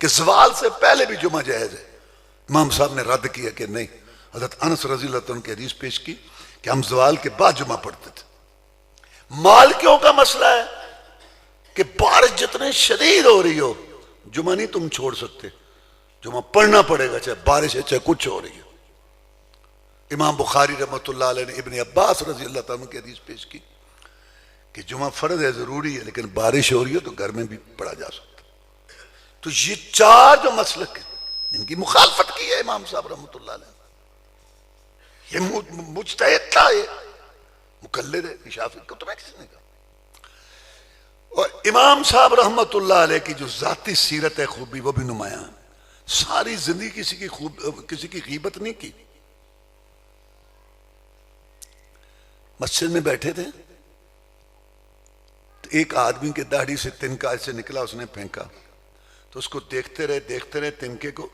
B: کہ زوال سے پہلے بھی جمعہ جائز ہے. امام صاحب نے رد کیا کہ نہیں. حضرت انس رضی اللہ عنہ کی حدیث پیش کی کہ ہم زوال کے بعد جمعہ پڑھتے تھے. مالکیوں کا مسئلہ ہے کہ بارش جتنے شدید ہو رہی ہو جمعہ نہیں تم چھوڑ سکتے, جمعہ پڑھنا پڑے گا چاہے بارش ہے چاہے کچھ ہو رہی ہے. امام بخاری رحمۃ اللہ علیہ نے ابن عباس رضی اللہ عنہ کی حدیث پیش کی کہ جمعہ فرض ہے, ضروری ہے, لیکن بارش ہو رہی ہے تو گھر میں بھی پڑھا جا سکتا. تو یہ 4 جو مسلک ہیں ان کی مخالفت کی ہے امام صاحب رحمۃ اللہ علیہ. یہ مجتہد تھا, یہ مقلد ہے, شافعی کو تو میں کسی نے کہا. اور امام صاحب رحمۃ اللہ علیہ کی جو ذاتی سیرت ہے خوبی وہ بھی نمایاں. ساری زندگی کسی کی غیبت نہیں کی. مسجد میں بیٹھے تھے تو ایک آدمی کے داڑھی سے تنکا ایسے نکلا, اس نے پھینکا تو اس کو دیکھتے رہے تنکے کو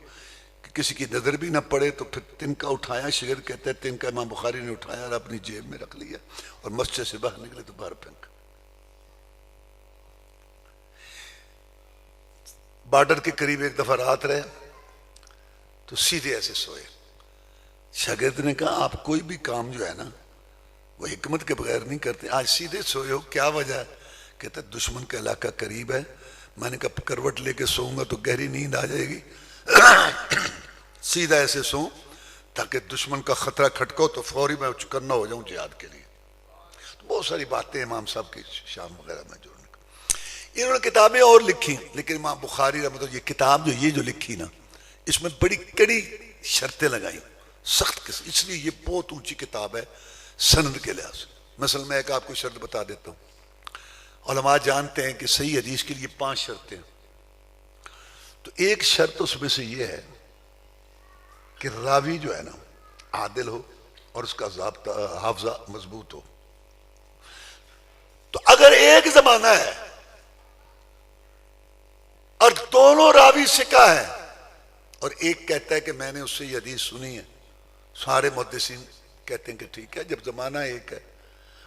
B: کہ کسی کی نظر بھی نہ پڑے. تو پھر تنکا اٹھایا, شاگرد کہتے ہیں تنکا امام بخاری نے اٹھایا اور اپنی جیب میں رکھ لیا اور مسجد سے باہر نکلے تو باہر پھینکا. بارڈر کے قریب ایک دفعہ رات رہے تو سیدھے ایسے سوئے. شاگرد نے کہا آپ کوئی بھی کام جو ہے نا وہ حکمت کے بغیر نہیں کرتے, آج سیدھے سوئے ہو, کیا وجہ ہے؟ کہتا دشمن کا علاقہ قریب ہے, میں نے کہا کروٹ لے کے سوؤں گا تو گہری نیند آ جائے گی, سیدھا ایسے سوؤں تاکہ دشمن کا خطرہ کھٹکو تو فوری میں چکنا ہو جاؤں جہاد کے لیے. تو بہت ساری باتیں امام صاحب کی شام وغیرہ میں جوڑنے کا. انہوں نے کتابیں اور لکھی, لیکن امام بخاری رحمۃ اللہ یہ کتاب جو لکھی نا اس میں بڑی کڑی شرطیں لگائیں, سخت قسم, اس لیے یہ بہت اونچی کتاب ہے سند کے لحاظ سے. مثلا میں ایک آپ کو شرط بتا دیتا ہوں. علماء جانتے ہیں کہ صحیح حدیث کے لیے 5 شرطیں ہیں. تو ایک شرط اس میں سے یہ ہے کہ راوی جو ہے نا عادل ہو اور اس کا ضابطہ حافظہ مضبوط ہو. تو اگر ایک زمانہ ہے اور دونوں راوی ثقہ ہے اور ایک کہتا ہے کہ میں نے اس سے یہ حدیث سنی ہے, سارے محدثین کہتے ہیں کہ ٹھیک ہے. جب زمانہ ایک ہے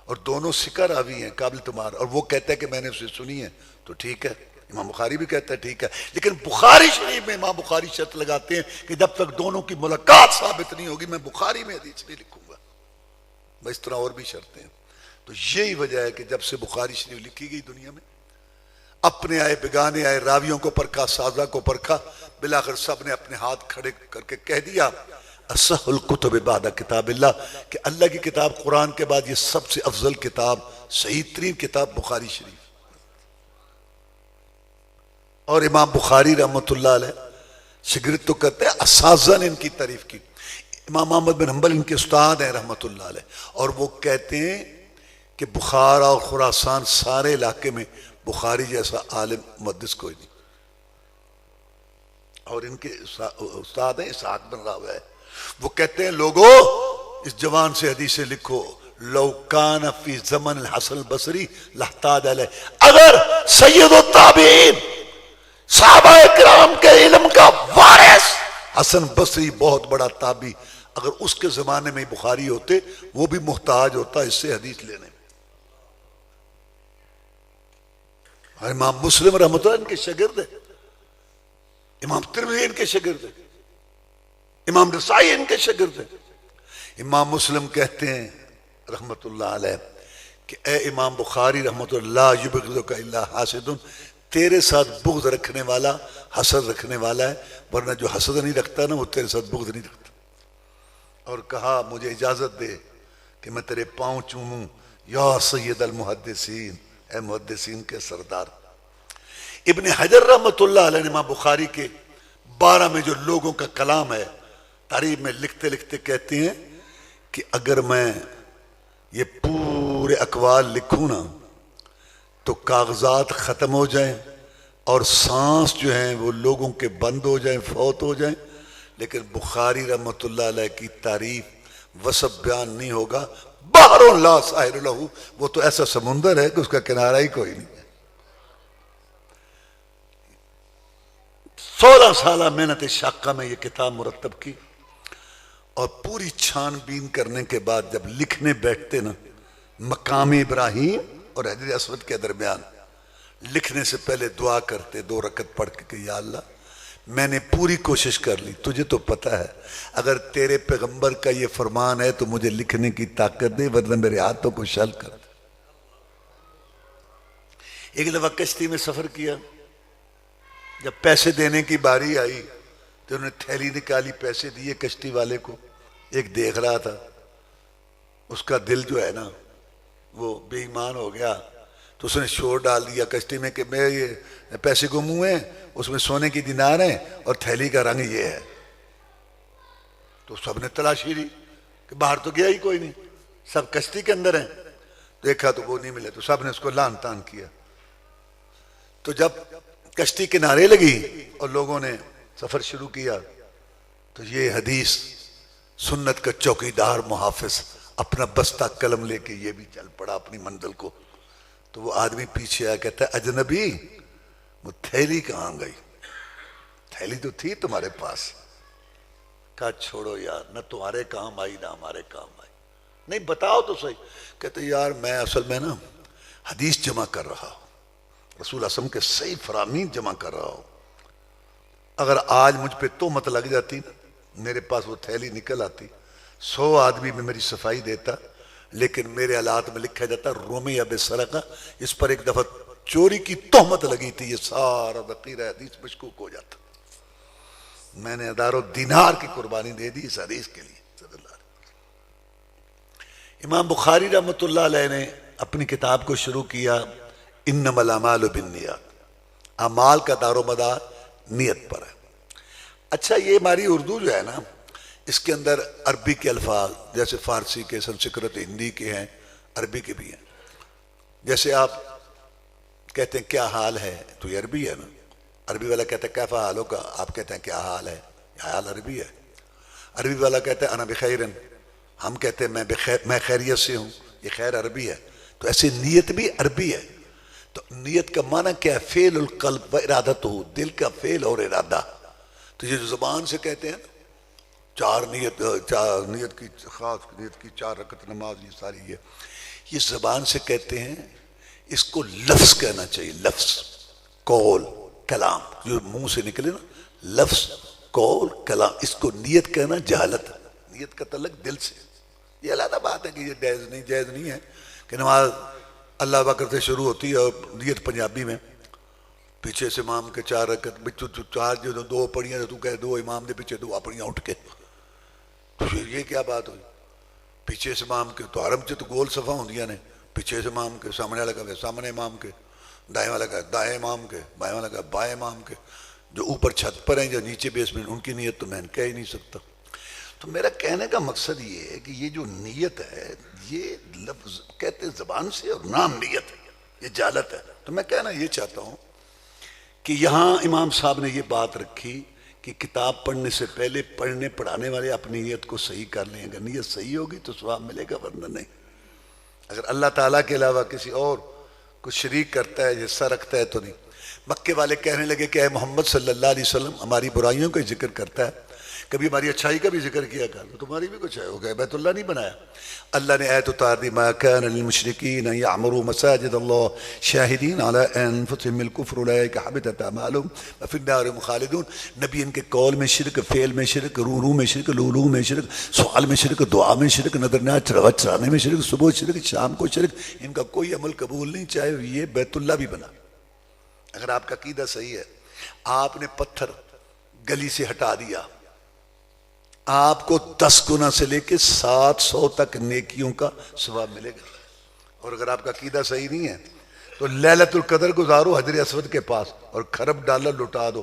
B: اور دونوں ثقہ راوی ہیں قابل اعتماد اور وہ کہتا ہے کہ میں نے اسے سنی ہے تو ٹھیک ہے. امام بخاری بھی کہتا ہے ٹھیک ہے. لیکن بخاری شریف میں امام بخاری شرط لگاتے ہیں کہ جب تک دونوں کی ملاقات ثابت نہیں ہوگی میں بخاری میں حدیث نہیں لکھوں گا. اس طرح اور بھی شرطیں ہیں. تو یہی وجہ ہے کہ جب سے بخاری شریف لکھی گئی دنیا میں اپنے آئے بگانے آئے راویوں کو پرکھا, سازہ کو پرکھا, بالآخر سب نے اپنے ہاتھ کھڑے کر کے کہہ دیا اصح الکتب بعد کتاب اللہ, کہ اللہ کی کتاب قرآن کے بعد یہ سب سے افضل کتاب, صحیح ترین کتاب بخاری شریف. اور امام بخاری رحمۃ اللہ علیہ شاگرد تو کہتے ہیں اساتذہ نے ان کی تعریف کی. امام احمد بن حنبل ان کے استاد ہیں رحمۃ اللہ علیہ, اور وہ کہتے ہیں کہ بخارا اور خراسان سارے علاقے میں بخاری جیسا عالم محدث کوئی نہیں. اور ان کے استاد ہیں اسحاق بن راہویہ, وہ کہتے ہیں لوگوں اس جوان سے حدیثیں لکھو. لو کان فی زمن الحسن البصری لاحتاج علیہ, اگر سید التابعین صحابہ کرام کے علم کا وارث حسن بصری بہت بڑا تابعی, اگر اس کے زمانے میں بخاری ہوتے وہ بھی محتاج ہوتا اس سے حدیث لینے. امام مسلم رحمۃ اللہ ان کے شاگرد ہیں, امام ترمذی ان کے شاگرد ہیں, امام نسائی ان کے شاگرد ہیں. امام مسلم کہتے ہیں رحمۃ اللہ علیہ کہ اے امام بخاری رحمۃ اللہ یبغضک الا حاسد, تیرے ساتھ بغض رکھنے والا حسد رکھنے والا ہے، ورنہ جو حسد نہیں رکھتا نا وہ تیرے ساتھ بغض نہیں رکھتا۔ اور کہا مجھے اجازت دے کہ میں تیرے پاؤں چوموں یا سید المحدثین، اے محدثین کے سردار۔ ابن حجر رحمۃ اللہ علیہ نے امام بخاری کے 12 میں جو لوگوں کا کلام ہے تاریخ میں لکھتے لکھتے کہتے ہیں کہ اگر میں یہ پورے اقوال لکھوں نا تو کاغذات ختم ہو جائیں اور سانس جو ہیں وہ لوگوں کے بند ہو جائیں، فوت ہو جائیں، لیکن بخاری رحمۃ اللہ علیہ کی تعریف وصف بیان نہیں ہوگا۔ بحر لا ساحل لہ، وہ تو ایسا سمندر ہے کہ اس کا کنارہ ہی کوئی نہیں ہے۔ 16 سالہ محنت شاقہ میں یہ کتاب مرتب کی، اور پوری چھان بین کرنے کے بعد جب لکھنے بیٹھتے نا مقام ابراہیم اور حجر اسود کے درمیان، لکھنے سے پہلے دعا کرتے 2 رکعت پڑھ کے کہ یا اللہ میں نے پوری کوشش کر لی، تجھے تو پتہ ہے اگر تیرے پیغمبر کا یہ فرمان ہے تو مجھے لکھنے کی طاقت دے، ورنہ میرے ہاتھوں کو شل کر دے۔ ایک دفعہ کشتی میں سفر کیا، جب پیسے دینے کی باری آئی تو انہوں نے تھیلی نکالی، پیسے دیے کشتی والے کو۔ ایک دیکھ رہا تھا، اس کا دل جو ہے نا وہ بے ایمان ہو گیا، تو اس نے شور ڈال دیا کشتی میں کہ میں یہ پیسے گم ہوئے ہیں، اس میں سونے کی دینار ہیں اور تھیلی کا رنگ یہ ہے۔ تو سب نے تلاشی لی کہ باہر تو گیا ہی کوئی نہیں، سب کشتی کے اندر ہیں، دیکھا تو وہ نہیں ملے، تو سب نے اس کو لان تان کیا۔ تو جب کشتی کنارے لگی اور لوگوں نے سفر شروع کیا تو یہ حدیث سنت کا چوکیدار محافظ اپنا بستہ قلم لے کے یہ بھی چل پڑا اپنی منزل کو۔ تو وہ آدمی پیچھے آیا کہتا ہے اجنبی وہ تھیلی کہاں گئی؟ تھیلی تو تھی تمہارے پاس۔ کہا چھوڑو یار، نہ تمہارے کام آئی نہ ہمارے کام آئی، نہیں بتاؤ تو صحیح۔ کہتے یار میں اصل میں نا حدیث جمع کر رہا ہوں، رسول اعظم کے صحیح فرامین جمع کر رہا ہوں، اگر آج مجھ پہ تہمت لگ جاتی نا، میرے پاس وہ تھیلی نکل آتی، 100 آدمی میں میری صفائی دیتا، لیکن میرے حالات میں لکھا جاتا رومی اب سرقہ، اس پر ایک دفعہ چوری کی تہمت لگی تھی، یہ سارا وقیر حدیث مشکوک ہو جاتا۔ میں نے 1000 دینار کی قربانی دے دی اس حدیث کے لیے۔ صلی اللہ علیہ وسلم۔ امام بخاری رحمۃ اللہ علیہ نے اپنی کتاب کو شروع کیا انما الاعمال بالنیات، اعمال کا دار و مدار نیت پر ہے۔ اچھا یہ ہماری اردو جو ہے نا، اس کے اندر عربی کے الفاظ جیسے فارسی کے، سنسکرت، ہندی کے ہیں، عربی کے بھی ہیں۔ جیسے آپ کہتے ہیں کیا حال ہے تو یہ عربی ہے نا، عربی والا کہتا ہے کیفا حالوں کا، آپ کہتے ہیں کیا حال ہے، یہ حال عربی ہے۔ عربی والا کہتا ہے انا بخیرن، ہم کہتے ہیں میں خیریت سے ہوں، یہ خیر عربی ہے۔ تو ایسے نیت بھی عربی ہے۔ تو نیت کا معنی کیا ہے؟ فعل القلب و ارادتہ، دل کا فعل اور ارادہ۔ تو یہ جو زبان سے کہتے ہیں نیت کی خاص نیت کی 4 رکعت نماز، یہ ساری یہ زبان سے کہتے ہیں، اس کو لفظ کہنا چاہیے، لفظ، قول، کلام، جو منہ سے نکلے نا، لفظ، قول، کلام، اس کو نیت کہنا جہالت ہے۔ نیت کا تعلق دل سے، یہ علیحدہ بات ہے کہ یہ جائز نہیں ہے کہ نماز اللہ اکبر سے شروع ہوتی ہے اور نیت پنجابی میں، پیچھے سے امام کے 4 رکعت، 4 جو 2 پڑھیاں تو کہے 2 امام دے پیچھے 2 پڑھیاں اٹھ کے، تو یہ کیا بات ہوئی؟ پیچھے سے امام کے تو حرم سے تو گول صفا ہوندیاں نے، پیچھے سے امام کے، سامنے والا کا سامنے امام کے، دائیں والا کا دائیں امام کے، بائیں والا کا بائیں امام کے، جو اوپر چھت پر ہیں جو نیچے بیسمنٹ، ان کی نیت تو میں کہہ ہی نہیں سکتا۔ تو میرا کہنے کا مقصد یہ ہے کہ یہ جو نیت ہے یہ لفظ کہتے زبان سے اور نام نیت ہے، یہ جہالت ہے۔ تو میں کہنا یہ چاہتا ہوں کہ یہاں امام صاحب نے یہ بات رکھی کہ کتاب پڑھنے سے پہلے پڑھنے پڑھانے والے اپنی نیت کو صحیح کر لیں، اگر نیت صحیح ہوگی تو ثواب ملے گا، ورنہ نہیں۔ اگر اللہ تعالیٰ کے علاوہ کسی اور کو شریک کرتا ہے، حصہ رکھتا ہے تو نہیں۔ مکے والے کہنے لگے کہ اے محمد صلی اللہ علیہ وسلم ہماری برائیوں کا ذکر کرتا ہے، کبھی ہماری اچھائی کا بھی ذکر کیا کر، تمہاری بھی کچھ ہے، ہو گیا بیت اللہ نہیں بنایا۔ اللہ نے آیت اتار دی ما کان للمشرکین ان یعمروا مساجد اللہ شاہدین علی انفسہم بالکفر اولئک حبطت اعمالہم وفی النار ہم خالدون۔ نبی ان کے قول میں شرک، فعل میں شرک، رورو میں شرک، لولو میں شرک، سوال میں شرک، دعا میں شرک، نظر نیاز چڑھانے میں شرک، صبح شرک، شام کو شرک، ان کا کوئی عمل قبول نہیں، چاہے یہ بیت اللہ بھی بنا۔ اگر آپ کا عقیدہ صحیح ہے، آپ نے پتھر گلی سے ہٹا دیا، آپ کو 10 گنا سے لے کے 700 تک نیکیوں کا ثواب ملے گا۔ اور اگر آپ کا عقیدہ صحیح نہیں ہے تو لیلۃ القدر گزارو حجر اسود کے پاس اور کھرب ڈالر لٹا دو،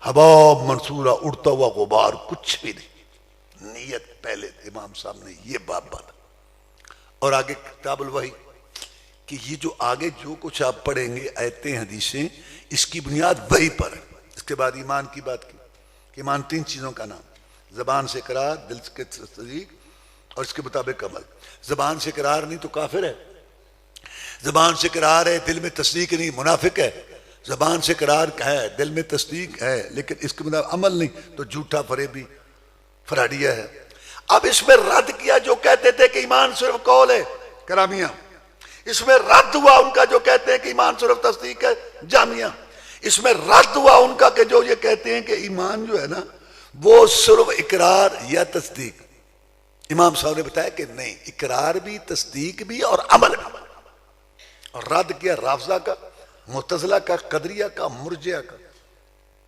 B: حباب منصورہ، اڑتا ہوا غبار، کچھ بھی نہیں۔ نیت پہلے امام صاحب نے یہ بات اور آگے کتاب الوحی کہ یہ جو آگے جو کچھ آپ پڑھیں گے آیتیں حدیثیں، اس کی بنیاد وحی پر ہے۔ اس کے بعد ایمان کی بات کی کہ ایمان 3 چیزوں کا نام، زبان سے اقرار، دل سے تصدیق اور اس کے مطابق عمل۔ زبان سے اقرار نہیں تو کافر ہے، زبان سے اقرار ہے دل میں تصدیق نہیں منافق ہے، زبان سے اقرار ہے دل میں تصدیق ہے لیکن اس کے مطابق عمل نہیں تو جھوٹا فریبی فراڈیا ہے۔ اب اس میں رد کیا جو کہتے تھے کہ ایمان صرف قول ہے، کرامیہ، اس میں رد ہوا ان کا جو کہتے ہیں کہ ایمان صرف تصدیق ہے، جامعہ، اس میں رد ہوا ان کا کہ جو یہ کہتے ہیں کہ ایمان جو ہے نا وہ صرف اقرار یا تصدیق۔ امام صاحب نے بتایا کہ نہیں، اقرار بھی، تصدیق بھی اور عمل بھی۔ اور رد کیا رافضہ کا، معتزلہ کا، قدریہ کا، مرجئہ کا،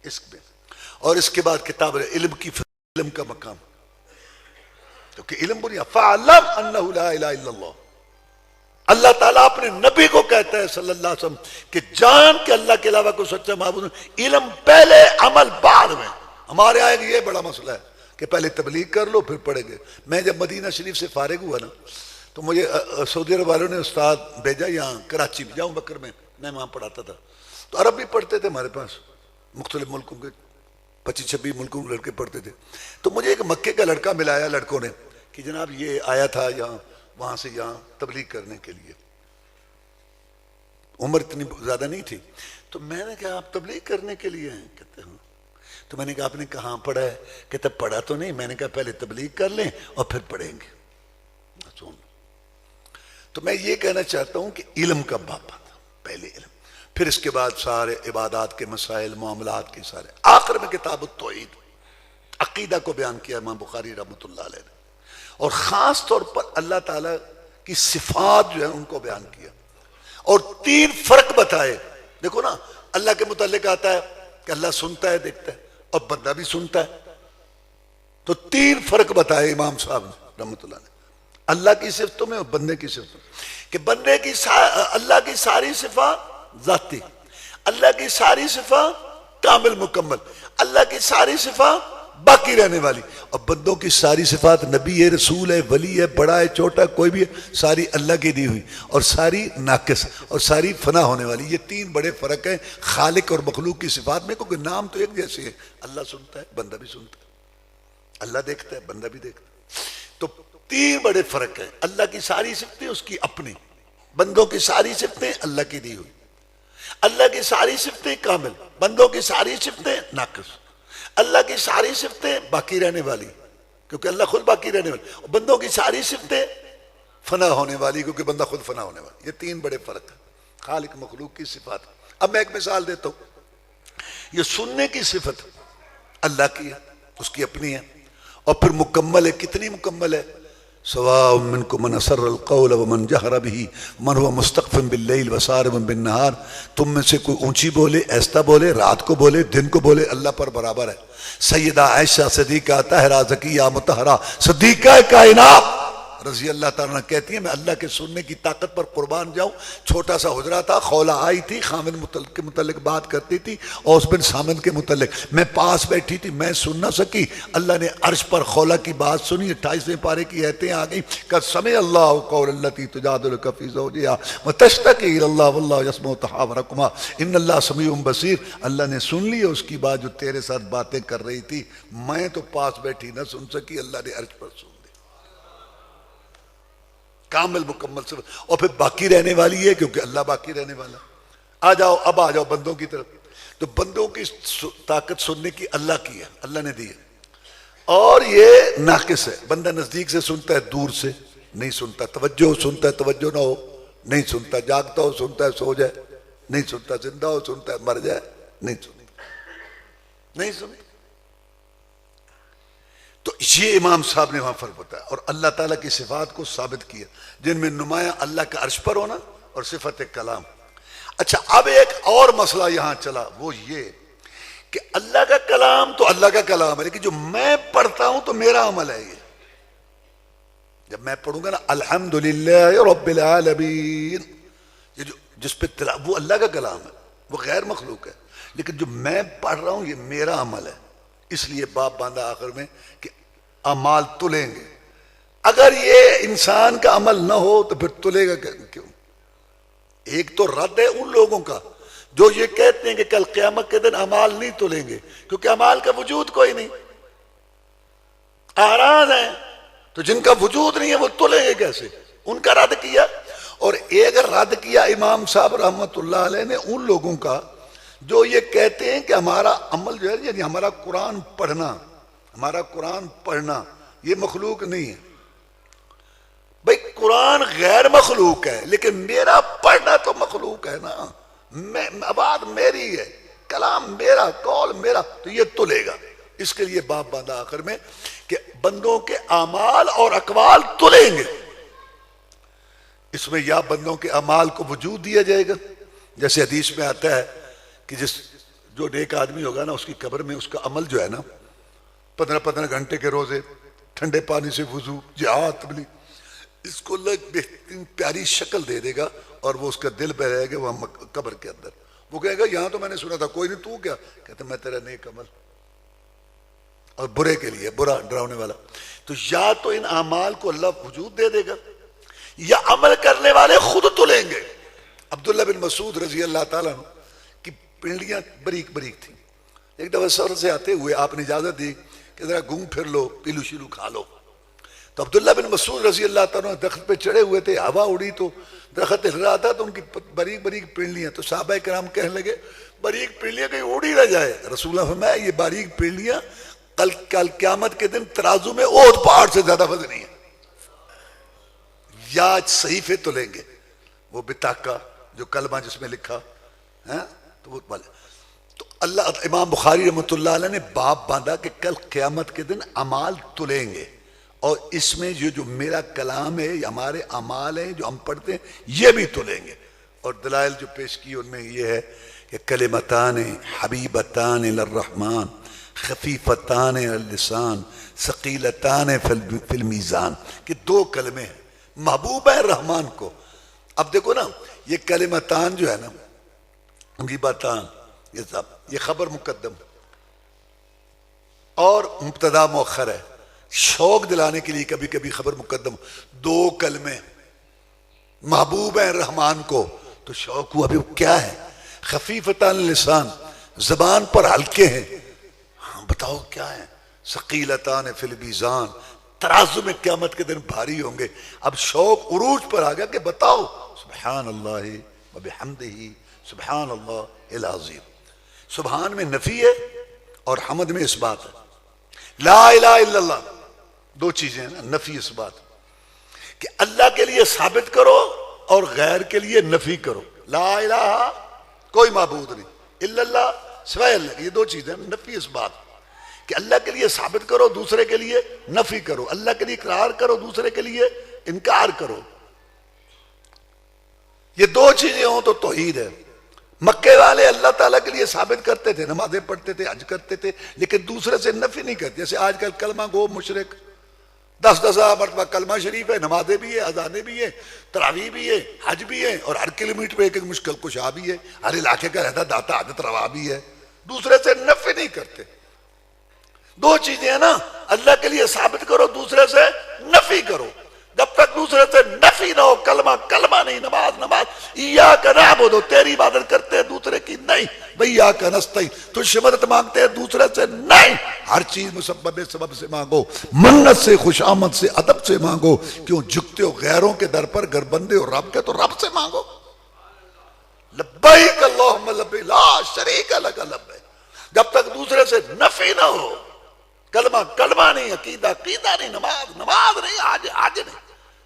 B: اس میں۔ اور اس کے بعد کتاب علم کی، علم کا مقام، کیونکہ علم بنیا فَعَلَمْ أَنَّهُ لَا إِلَهَ إِلَّا اللَّهُ۔ اللہ تعالیٰ اپنے نبی کو کہتا ہے صلی اللہ علیہ وسلم کہ جان کہ اللہ کے علاوہ کوئی سچا معبود نہیں، علم پہلے عمل بعد میں۔ ہمارے آئے یہ بڑا مسئلہ ہے کہ پہلے تبلیغ کر لو پھر پڑھیں گے۔ میں جب مدینہ شریف سے فارغ ہوا نا تو مجھے سعودی عرب والوں نے استاد بھیجا یہاں کراچی میں، جاؤں بکر میں وہاں پڑھاتا تھا، تو عرب بھی پڑھتے تھے ہمارے پاس، مختلف ملکوں کے 25-26 ملکوں کے لڑکے پڑھتے تھے۔ تو مجھے ایک مکے کا لڑکا ملایا لڑکوں نے کہ جناب یہ آیا تھا یہاں، وہاں سے یہاں تبلیغ کرنے کے لیے، عمر اتنی زیادہ نہیں تھی۔ تو میں نے کہا آپ تبلیغ کرنے کے لیے ہیں؟ کہتے ہیں۔ تو میں نے کہا آپ نے کہاں پڑھا ہے؟ کہتے پڑھا تو نہیں۔ میں نے کہا پہلے تبلیغ کر لیں اور پھر پڑھیں گے۔ تو میں یہ کہنا چاہتا ہوں کہ علم کا باب تھا، پہلے علم، پھر اس کے بعد سارے عبادات کے مسائل، معاملات کے سارے، آخر میں کتاب التوحید، عقیدہ کو بیان کیا امام بخاری رحمۃ اللہ علیہ نے، اور خاص طور پر اللہ تعالیٰ کی صفات جو ہیں ان کو بیان کیا، اور 3 فرق بتائے۔ دیکھو نا، اللہ کے متعلق آتا ہے کہ اللہ سنتا ہے، دیکھتا ہے اور بندہ بھی سنتا ہے، تو 3 فرق بتائے امام صاحب رحمۃ اللہ نے اللہ کی صفتوں میں اور بندے کی صفتوں میں، کہ بندے کی اللہ کی ساری صفات ذاتی، اللہ کی ساری صفات کامل مکمل، اللہ کی ساری صفات باقی رہنے والی، اور بندوں کی ساری صفات نبی ہے، رسول ہے، ولی ہے، بڑا ہے، چھوٹا کوئی بھی ہے، ساری اللہ کی دی ہوئی اور ساری ناقص اور ساری فنا ہونے والی۔ یہ 3 بڑے فرق ہیں خالق اور مخلوق کی صفات میں، کیونکہ نام تو ایک جیسے ہے، اللہ سنتا ہے بندہ بھی سنتا ہے، اللہ دیکھتا ہے بندہ بھی دیکھتا ہے۔ تو 3 بڑے فرق ہیں، اللہ کی ساری صفتیں اس کی اپنی، بندوں کی ساری صفتیں اللہ کی دی ہوئی، اللہ کی ساری صفتیں کامل، بندوں کی ساری صفتیں ناقص، اللہ کی ساری صفتیں باقی رہنے والی کیونکہ اللہ خود باقی رہنے والی، اور بندوں کی ساری صفتیں فنا ہونے والی کیونکہ بندہ خود فنا ہونے والا۔ یہ 3 بڑے فرق ہیں خالق مخلوق کی صفات۔ اب میں ایک مثال دیتا ہوں، یہ سننے کی صفت اللہ کی ہے، اس کی اپنی ہے، اور پھر مکمل ہے۔ کتنی مکمل ہے؟ سواء منکم من اسر القول ومن جہر به من هو مستخف باللیل وسارب بالنہار، تم میں سے کوئی اونچی بولے، ایستا بولے، رات کو بولے، دن کو بولے، اللہ پر برابر ہے۔ سیدہ عائشہ صدیقہ طاہرہ زکیہ مطہرہ صدیقہ کائنات رضی اللہ تعالیٰ کہتی ہیں میں اللہ کے سننے کی طاقت پر قربان جاؤں۔ چھوٹا سا حجرہ تھا، خولہ آئی تھی، خامن کے متعلق بات کرتی تھی، اوس بن سامن کے متعلق، میں پاس بیٹھی تھی، میں سن نہ سکی۔ اللہ نے عرش پر خولہ کی بات سنی، 28ویں پارے کی آیتیں آ گئیں کہ سمع اللہ قول التی تجادلک فی زوجہا وتشتکی الی اللہ واللہ یسمع تحاورکما ان اللہ سمیع بصیر۔ اللہ نے سن لی اس کی بات جو تیرے ساتھ باتیں کر رہی تھی، میں تو پاس بیٹھی نہ سن سکی، اللہ نے عرش پر سن۔ کامل مکمل صفت، اور پھر باقی رہنے والی ہے کیونکہ اللہ باقی رہنے والا۔ اب آ جاؤ بندوں کی طرف، تو بندوں کی طاقت سننے کی اللہ کی ہے، اللہ نے دی ہے، اور یہ ناقص ہے۔ بندہ نزدیک سے سنتا ہے، دور سے نہیں سنتا، توجہ سنتا ہے، توجہ نہ ہو نہیں سنتا، جاگتا ہو سنتا ہے، سو جائے نہیں سنتا، زندہ ہو سنتا ہے، مر جائے نہیں سنتا، نہیں سنتا۔ تو یہ امام صاحب نے وہاں فرق بتایا، اور اللہ تعالیٰ کی صفات کو ثابت کیا جن میں نمایاں اللہ کا عرش پر ہونا اور صفت کلام۔ اچھا اب ایک اور مسئلہ یہاں چلا، وہ یہ کہ اللہ کا کلام تو اللہ کا کلام ہے، لیکن جو میں پڑھتا ہوں تو میرا عمل ہے. یہ جب میں پڑھوں گا نا الحمدللہ رب العالمین، یہ جو جس پہ وہ اللہ کا کلام ہے، وہ غیر مخلوق ہے، لیکن جو میں پڑھ رہا ہوں یہ میرا عمل ہے. اس لیے باپ باندھا آخر میں کہ اعمال تلیں گے. اگر یہ انسان کا عمل نہ ہو تو پھر تلے گا کیوں؟ ایک تو رد ہے ان لوگوں کا جو یہ کہتے ہیں کہ کل قیامت کے دن اعمال نہیں تلیں گے کیونکہ اعمال کا وجود کوئی نہیں، اعراض ہیں، تو جن کا وجود نہیں ہے وہ تلیں گے کیسے؟ ان کا رد کیا. اور ایک رد کیا امام صاحب رحمت اللہ علیہ نے ان لوگوں کا جو یہ کہتے ہیں کہ ہمارا عمل جو ہے یعنی ہمارا قرآن پڑھنا یہ مخلوق نہیں ہے. بھئی قرآن غیر مخلوق ہے لیکن میرا پڑھنا تو مخلوق ہے نا، آواز میری ہے، کلام میرا، قول میرا، تو یہ تلے گا. اس کے لیے باپ باندھا آخر میں کہ بندوں کے اعمال اور اقوال تلیں گے. اس میں یا بندوں کے اعمال کو وجود دیا جائے گا، جیسے حدیث میں آتا ہے کہ جو نیک آدمی ہوگا نا اس کی قبر میں اس کا عمل جو ہے نا 15 گھنٹے کے روزے، ٹھنڈے پانی سے وضو، جہاد، تبلیغ، اس کو اللہ بہترین پیاری شکل دے دے گا اور وہ اس کا دل بہ رہے گا وہاں قبر کے اندر. وہ کہے گا یہاں تو میں نے سنا تھا، کوئی نہیں، تو کیا کہتا میں تیرا نیک عمل اور برے کے لیے برا ڈراؤنے والا. تو یا تو ان اعمال کو اللہ وجود دے دے گا یا عمل کرنے والے خود تلیں گے. عبداللہ بن مسعود رضی اللہ تعالیٰ عنہ کی پنڈلیاں بریک تھیں. ایک دفعہ سفر سے آتے ہوئے آپ نے اجازت دی کہ ذرا گھوم پھر لو، پیلو شیلو کھا لو. تو عبداللہ بن مسعود رضی اللہ تعالیٰ درخت پہ چڑھے ہوئے تھے، ہوا اڑی تو درخت ہل رہا تھا تو ان کی باریک پنڈلیاں، تو صحابہ کرام کہنے لگے باریک پنڈلیاں کہیں اڑ ہی نہ جائے. رسول اللہ فرمایا یہ باریک پنڈلیاں کل قیامت کے دن ترازو میں احد پہاڑ سے زیادہ وزنی ہے. یا صحیفے تو لیں گے، وہ بطاقہ جو کلمہ جس میں لکھا ہے تو وہ تو اللہ. امام بخاری رحمۃ اللہ علیہ نے باب باندھا کہ کل قیامت کے دن اعمال تلیں گے اور اس میں جو میرا کلام ہے یا ہمارے اعمال ہیں جو ہم پڑھتے ہیں یہ بھی تلیں گے. اور دلائل جو پیش کی ان میں یہ ہے کہ کلمتان حبیبتان للرحمن خفیفتان علی اللسان ثقیلتان فی المیزان، کہ دو کلمے ہیں محبوب ہے رحمان کو. اب دیکھو نا یہ کلمتان جو ہے نا حبیبتان، یہ خبر مقدم اور مبتدا مؤخر ہے. شوق دلانے کے لیے کبھی کبھی خبر مقدم. دو کلمے محبوب ہیں رحمان کو تو شوق ہوا. ابھی کیا ہے؟ خفیفتان لسان، زبان پر ہلکے ہیں. ہاں بتاؤ کیا ہے؟ ثقیلتان فی المیزان، ترازو میں قیامت کے دن بھاری ہوں گے. اب شوق عروج پر آ گیا کہ بتاؤ سبحان اللہ و بحمدہ سبحان اللہ العظیم. سبحان میں نفی ہے اور حمد میں اس بات ہے. لا الہ الا اللہ دو چیزیں ہیں نا، نفی اس بات کہ اللہ کے لیے ثابت کرو اور غیر کے لیے نفی کرو. لا الہ کوئی معبود نہیں، الا اللہ سوائے اللہ، یہ دو چیزیں. نفی اس بات کہ اللہ کے لیے ثابت کرو، دوسرے کے لیے نفی کرو. اللہ کے لیے اقرار کرو، دوسرے کے لیے انکار کرو. یہ دو چیزیں ہوں تو توحید ہے. مکے والے اللہ تعالیٰ کے لیے ثابت کرتے تھے، نمازیں پڑھتے تھے، حج کرتے تھے، لیکن دوسرے سے نفی نہیں کرتے. جیسے آج کل کلمہ گو مشرک 10,000 مرتبہ کلمہ شریف ہے، نمازیں بھی ہے، اذانیں بھی ہے، تراویح بھی ہے، حج بھی ہے، اور ہر کلومیٹر پہ ایک مشکل کشا بھی ہے، ہر علاقے کا رہتا داتا حاجت روا بھی ہے. دوسرے سے نفی نہیں کرتے. دو چیزیں ہیں نا، اللہ کے لیے ثابت کرو، دوسرے سے نفی کرو. جب تک دوسرے سے نفی نہ ہو، کلمہ کلمہ نہیں، نماز نماز. ایاک نعبد تیری عبادت کرتے ہیں، دوسرے کی نہیں. وایاک نستعین تجھ سے مدد مانگتے ہیں، دوسرے سے نہیں. ہر چیز مسبب سبب سے مانگو، منت سے، خوش آمد سے، ادب سے مانگو. کیوں جھکتے ہو غیروں کے در پر؟ گر بندے ہو رب کے تو رب سے مانگو. لبیک اللہم لبیک لا شریک لک لبیک. جب تک دوسرے سے نفی نہ ہو، کلمہ کلمہ نہیں، عقیدہ عقیدہ نہیں، نماز نماز نہیں، آج نہیں.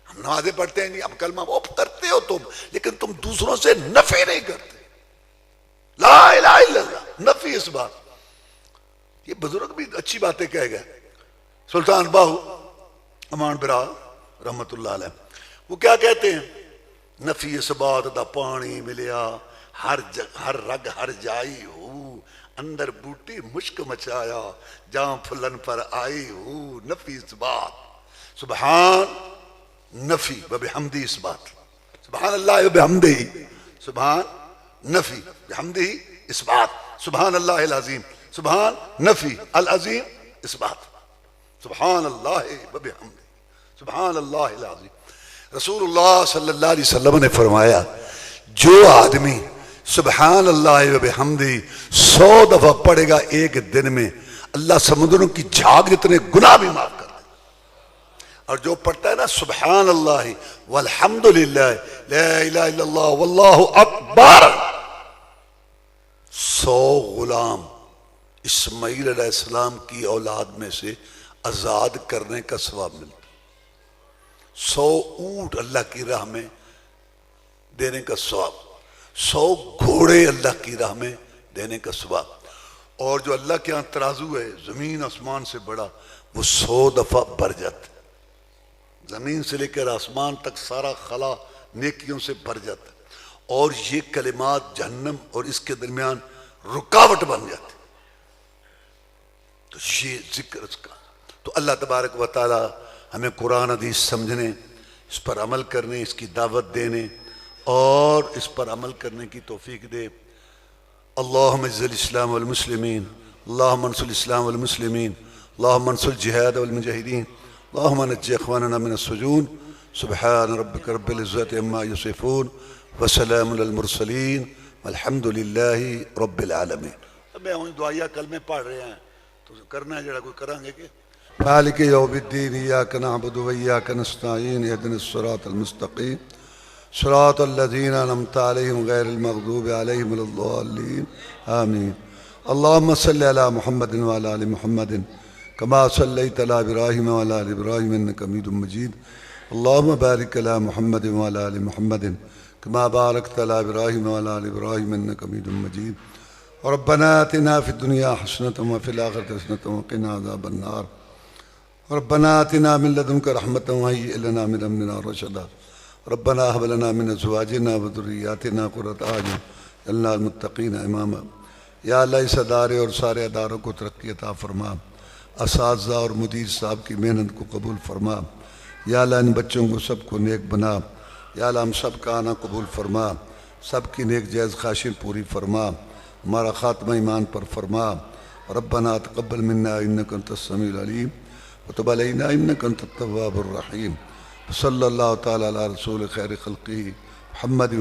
B: ہم نمازیں پڑھتے ہیں نہیں، اب کلمہ وہ کرتے ہو تم، لیکن تم دوسروں سے نفی نہیں کرتے. لا الہ الا اللہ نفی اس بات. یہ بزرگ بھی اچھی باتیں کہہ گئے. سلطان باہو امان برا رحمت اللہ علیہ وہ کیا کہتے ہیں؟ نفی اس بات دا پانی ملیا ہر رگ ہر جائی ہو، اندر بوٹی مشک مچایا، جہاں پھلن پر آئی ہو، نفی اس بات سبحان نفی و بحمدی اس بات، سبحان اللہ و بحمدی، سبحان نفی بحمدی اس بات، سبحان اللہ العظیم، سبحان نفی العظیم اس بات، سبحان اللہ و بحمدی، سبحان اللہ العظیم۔ رسول اللہ صلی اللہ علیہ وسلم نے فرمایا جو آدمی سبحان اللہ و بحمدی 100 دفعہ پڑھے گا ایک دن میں، اللہ سمندروں کی جھاگ جتنے گناہ بھی معاف کر دے، اور جو پڑھتا ہے نا سبحان اللہ والحمدللہ لا الہ الا اللہ واللہ اکبر، 100 غلام اسماعیل علیہ السلام کی اولاد میں سے آزاد کرنے کا ثواب ملتا، 100 اونٹ اللہ کی راہ میں دینے کا ثواب، 100 گھوڑے اللہ کی راہ میں دینے کا ثواب، اور جو اللہ کے ہاں ترازو ہے زمین آسمان سے بڑا، وہ 100 دفعہ بھر جاتا ہے، زمین سے لے کر آسمان تک سارا خلا نیکیوں سے بھر جاتا ہے، اور یہ کلمات جہنم اور اس کے درمیان رکاوٹ بن جاتی، تو یہ ذکر اس کا، تو اللہ تبارک و تعالی ہمیں قرآن حدیث سمجھنے، اس پر عمل کرنے، اس کی دعوت دینے اور اس پر عمل کرنے کی توفیق دے۔ اللہم اعز الاسلام والمسلمین، اللہم انصر الاسلام والمسلمین، اللہم انصر الجہاد والمجاہدین، اللہم نجی اخواننا من السجون، سبحان ربک رب العزت عما یصفون وسلام علی المرسلین والحمد للہ رب العالمین۔ اب میں ہوں دعائیہ کلمے پڑھ رہے ہیں تو کرنا ہے جڑا کوئی کریں گے کہ مالک یوم الدین ایاک نعبد و ایاک نستعین اہدنا الصراط المستقیم صراط الذین انعمت علیہم غیر المغضوب علیہم ولا الضالین آمین۔ اللہم صلی علی محمد وعلی آل محمد کما صلیت علی ابراہیم وعلی آل ابراہیم انک حمید مجید۔ اللہم بارک علی محمد وعلی آل محمد کما بارکت علی ابراہیم وعلی آل ابراہیم انک حمید مجید۔ ربنا آتنا فی الدنیا حسنۃ وفی الآخرۃ حسنۃ وقنا عذاب النار۔ ربنا آتنا من لدنک رحمۃ وہیئ لنا من امرنا رشدا۔ ربنا هب لنا من ازواجنا وذریاتنا قرۃ اعین واجعلنا للمتقین اماما۔ یا اللہ اس ادارے اور سارے اداروں کو ترقی عطا فرما، اساتذہ اور مدیر صاحب کی محنت کو قبول فرما۔ یا اللہ ان بچوں کو سب کو نیک بنا۔ یا اللہ ہم سب کا آنا قبول فرما، سب کی نیک جائز خواہشیں پوری فرما، ہمارا خاتمہ ایمان پر فرما۔ ربنا تقبل منا انک انت السمیع العلیم وتب علینا انک انت التواب الرحیم۔ صلی اللہ تعالی علی رسول خیر خلقہ محمد